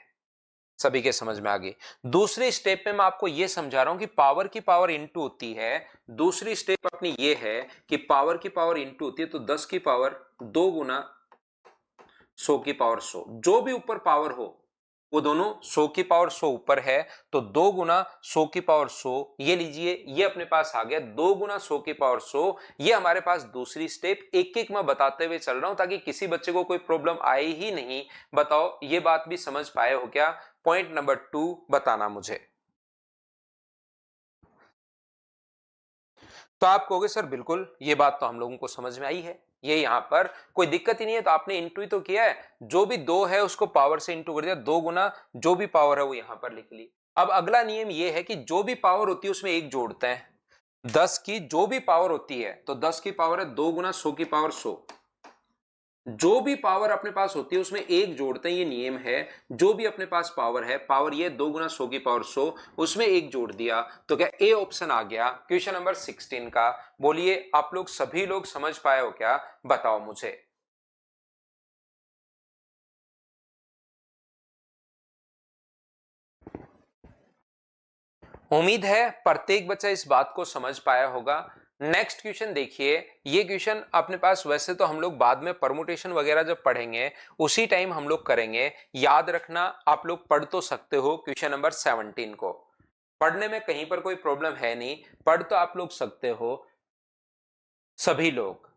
सभी के समझ में आ गई। दूसरी स्टेप में मैं आपको यह समझा रहा हूं कि पावर की पावर इंटू होती है। दूसरी स्टेप अपनी यह है कि पावर की पावर इंटू होती है, तो 10 की पावर 2 गुना 100 की पावर 100, जो भी ऊपर पावर हो वो दोनों 100 की पावर 100 ऊपर है, तो 2 गुना 100 की पावर 100, ये लीजिए ये अपने पास आ गया 2 गुना 100 की पावर 100। ये हमारे पास दूसरी स्टेप, एक एक मैं बताते हुए चल रहा हूं ताकि किसी बच्चे को कोई प्रॉब्लम आए ही नहीं। बताओ ये बात भी समझ पाए हो क्या? पॉइंट नंबर 2 बताना मुझे। तो आप कहोगे सर बिल्कुल ये बात तो हम लोगों को समझ में आई है, ये यहां पर कोई दिक्कत ही नहीं है। तो आपने इंटू ही तो किया है, जो भी 2 है उसको पावर से इंटू कर दिया, 2 गुना जो भी पावर है वो यहां पर लिख ली। अब अगला नियम ये है कि जो भी पावर होती है उसमें एक जोड़ते हैं। 10 की जो भी पावर होती है, तो 10 की पावर है 2 गुना 100 की पावर 100, जो भी पावर अपने पास होती है उसमें एक जोड़ते हैं, ये नियम है। जो भी अपने पास पावर है, पावर ये 2 गुना 100 की पावर 100, उसमें एक जोड़ दिया, तो क्या ए ऑप्शन आ गया क्वेश्चन नंबर 16 का। बोलिए आप लोग सभी लोग समझ पाए हो क्या? बताओ मुझे। उम्मीद है प्रत्येक बच्चा इस बात को समझ पाया होगा। नेक्स्ट क्वेश्चन देखिए। ये क्वेश्चन अपने पास वैसे तो हम लोग बाद में परमुटेशन वगैरह जब पढ़ेंगे उसी टाइम हम लोग करेंगे। याद रखना आप लोग पढ़ तो सकते हो क्वेश्चन नंबर 17 को, पढ़ने में कहीं पर कोई प्रॉब्लम है नहीं, पढ़ तो आप लोग सकते हो सभी लोग।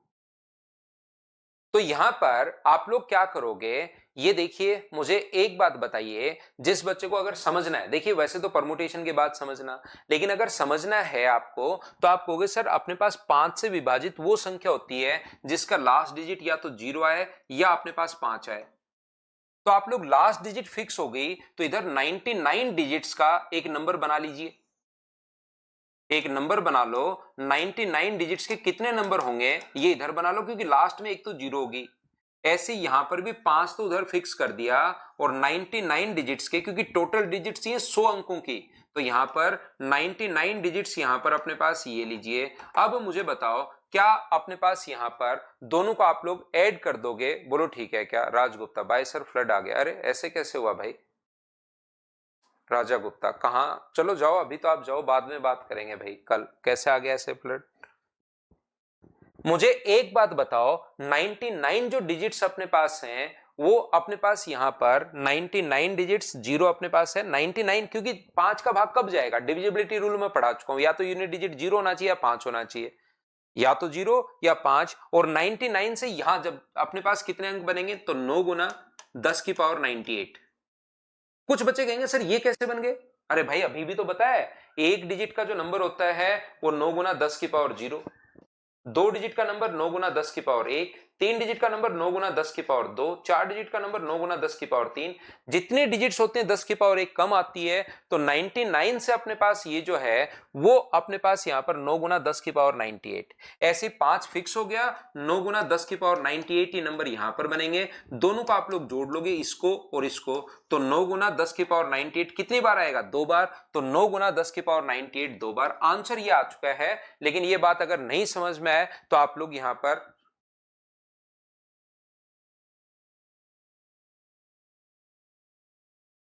तो यहां पर आप लोग क्या करोगे, ये देखिए मुझे एक बात बताइए, जिस बच्चे को अगर समझना है, देखिए वैसे तो परमुटेशन के बाद समझना, लेकिन अगर समझना है आपको तो आप कहोगे सर अपने पास 5 से विभाजित वो संख्या होती है जिसका लास्ट डिजिट या तो 0 आए या अपने पास 5 आए। तो आप लोग लास्ट डिजिट फिक्स हो गई तो इधर 99 डिजिट्स का एक नंबर बना लीजिए, एक नंबर बना लो। 99 डिजिट्स के कितने नंबर होंगे ये इधर बना लो, क्योंकि लास्ट में एक तो 0 होगी। ऐसे यहां पर भी 5 तो उधर फिक्स कर दिया, और 99 डिजिट्स के, क्योंकि टोटल डिजिट्स ये 100 अंकों की, तो यहां पर 99 डिजिट्स यहां पर अपने पास ये लीजिए। अब मुझे बताओ क्या अपने पास यहां पर दोनों को आप लोग ऐड कर दोगे? बोलो ठीक है क्या? राजगुप्ता भाई सर फ्लड आ गया, अरे ऐसे कैसे हुआ भाई? राजा गुप्ता कहाँ? चलो जाओ, अभी तो आप जाओ, बाद में बात करेंगे भाई, कल कैसे आ गया ऐसे फ्लड। मुझे एक बात बताओ, 99 जो डिजिट्स अपने पास हैं वो अपने पास यहां पर 99 डिजिट्स, जीरो अपने पास है 99, क्योंकि 5 का भाग कब जाएगा? डिविजिबिलिटी रूल में पढ़ा चुका हूं, या तो यूनिट डिजिट 0 होना चाहिए या 5 होना चाहिए, या तो 0 या 5। और 99 से यहां जब अपने पास कितने अंक बनेंगे, तो 9 गुना 10 की पावर 98। कुछ बच्चे कहेंगे सर ये कैसे बन गए? अरे भाई अभी भी तो बताया, एक डिजिट का जो नंबर होता है वो 9 गुना 10 की पावर 0, 2 डिजिट का नंबर 9 गुना 10 की पावर 1, 3 डिजिट का नंबर 9 गुना 10 की पावर 2, 4 डिजिट का नंबर 9 गुना 10 की पावर 3, जितने डिजिट्स होते हैं 10 की पावर 1 कम आती है, तो 99 से अपने पास ये जो है वो अपने पास यहां पर 9 गुना 10 की पावर 98, ऐसे 5 फिक्स हो गया, 9 गुना 10 की पावर 98 ये नंबर यहां पर बनेंगे, दोनों को आप लोग जोड़ लोगे इसको और इसको, तो 9 गुना 10 की पावर 98 कितनी बार आएगा, 2 बार, तो 9 गुना 10 की पावर 98 2 बार, आंसर ये आ चुका है। लेकिन ये बात अगर नहीं समझ में आए तो आप लोग यहां पर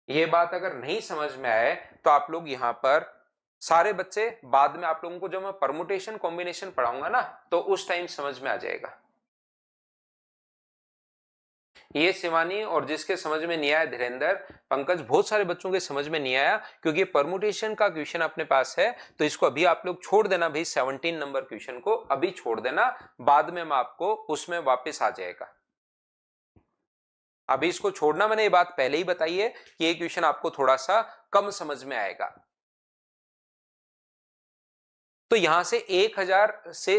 ये बात अगर नहीं समझ में आए तो आप लोग यहां पर सारे बच्चे बाद में आप लोगों को जब मैं परमुटेशन कॉम्बिनेशन पढ़ाऊंगा ना तो उस टाइम समझ में आ जाएगा। ये शिवानी और जिसके समझ में नहीं आया धीरेन्द्र, पंकज, बहुत सारे बच्चों के समझ में नहीं आया क्योंकि परमुटेशन का क्वेश्चन अपने पास है, तो इसको अभी आप लोग छोड़ देना भाई, 17 नंबर क्वेश्चन को अभी छोड़ देना, बाद में मैं आपको उसमें वापस आ जाएगा। अभी इसको छोड़ना, मैंने ये बात पहले ही बताई है कि ये क्वेश्चन आपको थोड़ा सा कम समझ में आएगा। तो यहां से 1000 से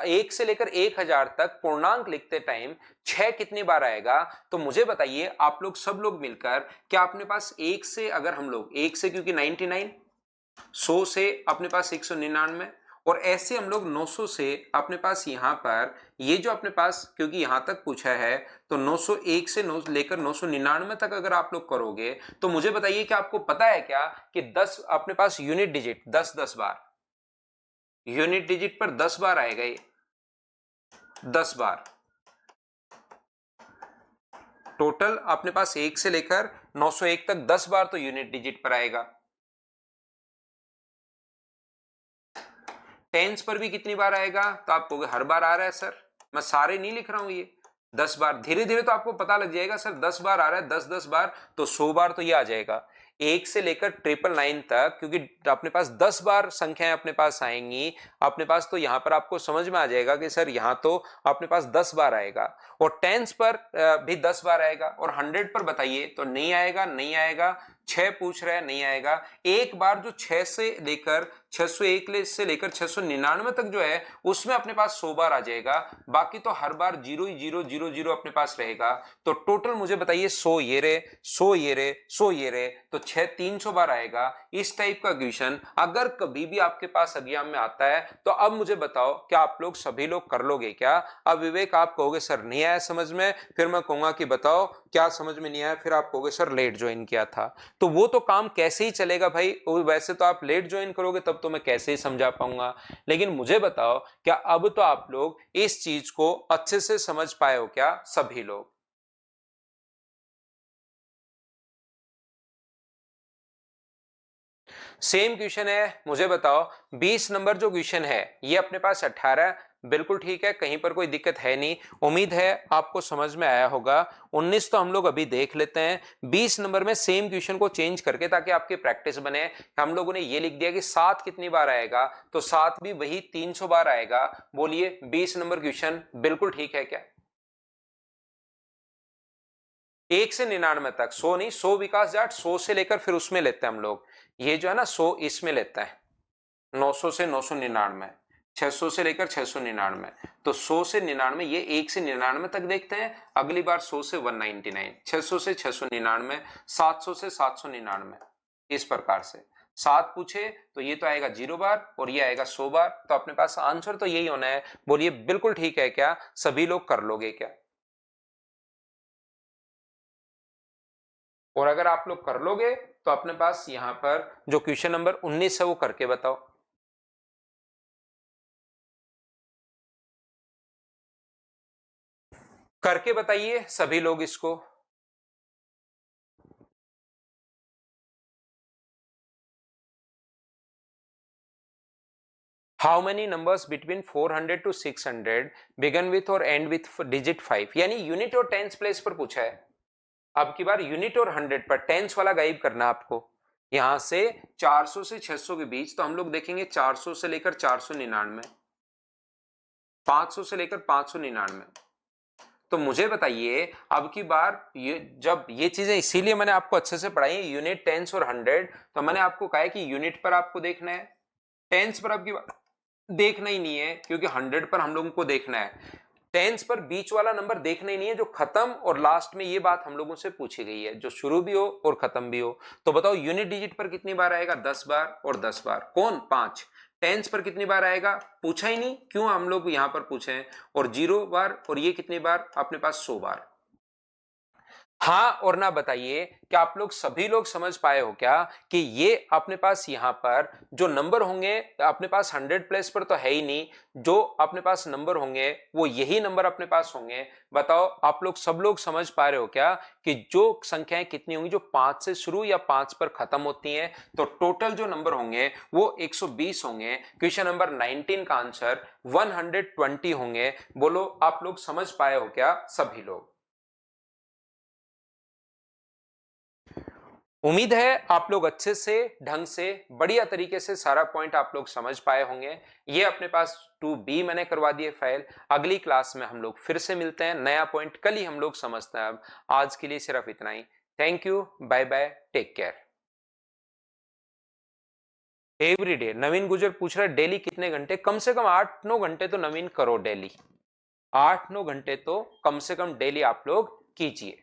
1 से लेकर 1000 तक पूर्णांक लिखते टाइम 6 कितनी बार आएगा, तो मुझे बताइए आप लोग सब लोग मिलकर, क्या अपने पास 1 से, अगर हम लोग 1 से, क्योंकि 99, 100 से अपने पास 199, और ऐसे हम लोग 900 से अपने पास यहां पर ये जो अपने पास, क्योंकि यहां तक पूछा है तो 901 से लेकर 999 तक अगर आप लोग करोगे तो मुझे बताइए कि आपको पता है क्या कि 10 अपने पास यूनिट डिजिट 10 बार, यूनिट डिजिट पर 10 बार आएगा ये, 10 बार टोटल अपने पास 1 से लेकर 901 तक 10 बार तो यूनिट डिजिट पर आएगा। टेंस पर भी कितनी बार आएगा, तो आप कहोगे हर बार आ रहा है सर, मैं सारे नहीं लिख रहा हूं, ये 10 बार, धीरे धीरे तो आपको पता लग जाएगा सर 10 बार आ रहा है, 10 बार तो 100 बार तो ये आ जाएगा। 1 से लेकर 999 तक, क्योंकि अपने पास 10 बार संख्याएं अपने पास आएंगी अपने पास, तो यहां पर आपको समझ में आ जाएगा कि सर यहां तो अपने पास 10 बार आएगा, और टेंस पर भी 10 बार आएगा, और 100 पर बताइए तो नहीं आएगा, नहीं आएगा, 6 पूछ रहे हैं नहीं आएगा, एक बार जो 6 से लेकर 601 से लेकर 699 तक जो है उसमें अपने पास 100 बार आ जाएगा, बाकी तो हर बार 0 ही 0 0 0 अपने पास रहेगा, तो टोटल मुझे बताइए 100 ये रे, 100 ये रे, 100 ये रे, तो 6 300 बार आएगा। इस टाइप का क्वेश्चन अगर कभी भी आपके पास एग्जाम में आता है तो अब मुझे बताओ क्या आप लोग सभी लोग कर लोगे क्या? अब विवेक आप कहोगे सर नहीं आया समझ में, फिर मैं कहूंगा कि बताओ क्या समझ में नहीं आया, फिर आप कहोगे सर लेट ज्वाइन किया था, तो वो तो काम कैसे ही चलेगा भाई, वैसे तो आप लेट ज्वाइन करोगे तब तो मैं कैसे ही समझा पाऊंगा, लेकिन मुझे बताओ क्या अब तो आप लोग इस चीज को अच्छे से समझ पाए हो क्या सभी लोग? सेम क्वेश्चन है, मुझे बताओ 20 नंबर जो क्वेश्चन है ये अपने पास 18, बिल्कुल ठीक है, कहीं पर कोई दिक्कत है नहीं, उम्मीद है आपको समझ में आया होगा। 19 तो हम लोग अभी देख लेते हैं, 20 नंबर में सेम क्वेश्चन को चेंज करके ताकि आपकी प्रैक्टिस बने, हम लोगों ने ये लिख दिया कि 7 कितनी बार आएगा, तो 7 भी वही 300 बार आएगा। बोलिए 20 नंबर क्वेश्चन बिल्कुल ठीक है क्या? 1 से 99 तक, 100 नहीं, 100 विकास जाट 100 से लेकर फिर उसमें लेते हैं हम लोग, ये जो है ना 100 इसमें लेता है, 900 से 999, 600 से लेकर 699, तो 100 से 99 ये 1 से 99 तक देखते हैं, अगली बार 100 से 199, 600 से 699, 700 से 799, इस प्रकार से 7 पूछे तो ये तो आएगा 0 बार और ये आएगा 100 बार, तो अपने पास आंसर तो यही होना है। बोलिए बिल्कुल ठीक है क्या, सभी लोग कर लोगे क्या? और अगर आप लोग कर लोगे तो अपने पास यहां पर जो क्वेश्चन नंबर 19 है वो करके बताओ। करके बताइए सभी लोग इसको। How many numbers between 400 to 600 begin with और एंड विथ डिजिट 5, यानी यूनिट और टेंस प्लेस पर पूछा है। अब की बार यूनिट और 100 पर, टेंस वाला गाइब करना आपको। यहां से 400 से 600 के बीच, तो हम लोग देखेंगे 400 से लेकर 499, 500 से लेकर 599, तो मुझे बताइए अब की बार ये जब ये चीजें, इसीलिए मैंने आपको अच्छे से पढ़ाई है, यूनिट, टेंस और 100, तो मैंने आपको कहा है कि यूनिट पर आपको देखना है, टेंस पर आपकी देखना ही नहीं है क्योंकि 100 पर हम लोगों को देखना है। टेंस पर बीच वाला नंबर देखना ही नहीं है, जो खत्म और लास्ट में, ये बात हम लोगों से पूछी गई है, जो शुरू भी हो और खत्म भी हो। तो बताओ यूनिट डिजिट पर कितनी बार आएगा? 10 बार और 10 बार। कौन? 5। टेंस पर कितनी बार आएगा? पूछा ही नहीं, क्यों हम लोग यहां पर पूछे हैं। और 0 बार, और ये कितनी बार अपने पास? 100 बार। हाँ और ना बताइए कि आप लोग सभी लोग समझ पाए हो क्या कि ये अपने पास यहां पर जो नंबर होंगे, अपने पास 100 प्लेस पर तो है ही नहीं, जो अपने पास नंबर होंगे वो यही नंबर अपने पास होंगे। बताओ आप लोग सब लोग समझ पा रहे हो क्या कि जो संख्याएं कितनी होंगी जो 5 से शुरू या 5 पर खत्म होती हैं, तो टोटल जो नंबर होंगे वो 120 होंगे। क्वेश्चन नंबर 19 का आंसर 120 होंगे। बोलो आप लोग समझ पाए हो क्या सभी लोग? उम्मीद है आप लोग अच्छे से, ढंग से, बढ़िया तरीके से सारा पॉइंट आप लोग समझ पाए होंगे। ये अपने पास 2B मैंने करवा दिए फाइल। अगली क्लास में हम लोग फिर से मिलते हैं, नया पॉइंट कल ही हम लोग समझते हैं। अब आज के लिए सिर्फ इतना ही। Thank you, bye bye, take care. Everyday Naveen Gujjar पूछ रहा है डेली कितने घंटे? कम से कम 8-9 घंटे तो नवीन करो डेली। 8-9 घंटे तो कम से कम डेली आप लोग कीजिए।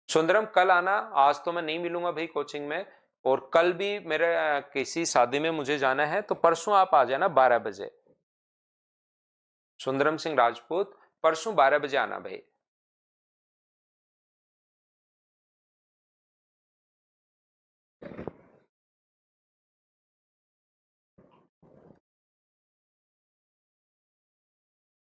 सुंदरम कल आना, आज तो मैं नहीं मिलूंगा भाई कोचिंग में, और कल भी मेरे किसी शादी में मुझे जाना है, तो परसों आप आ जाना 12 बजे। सुंदरम सिंह राजपूत, परसों 12 बजे आना भाई।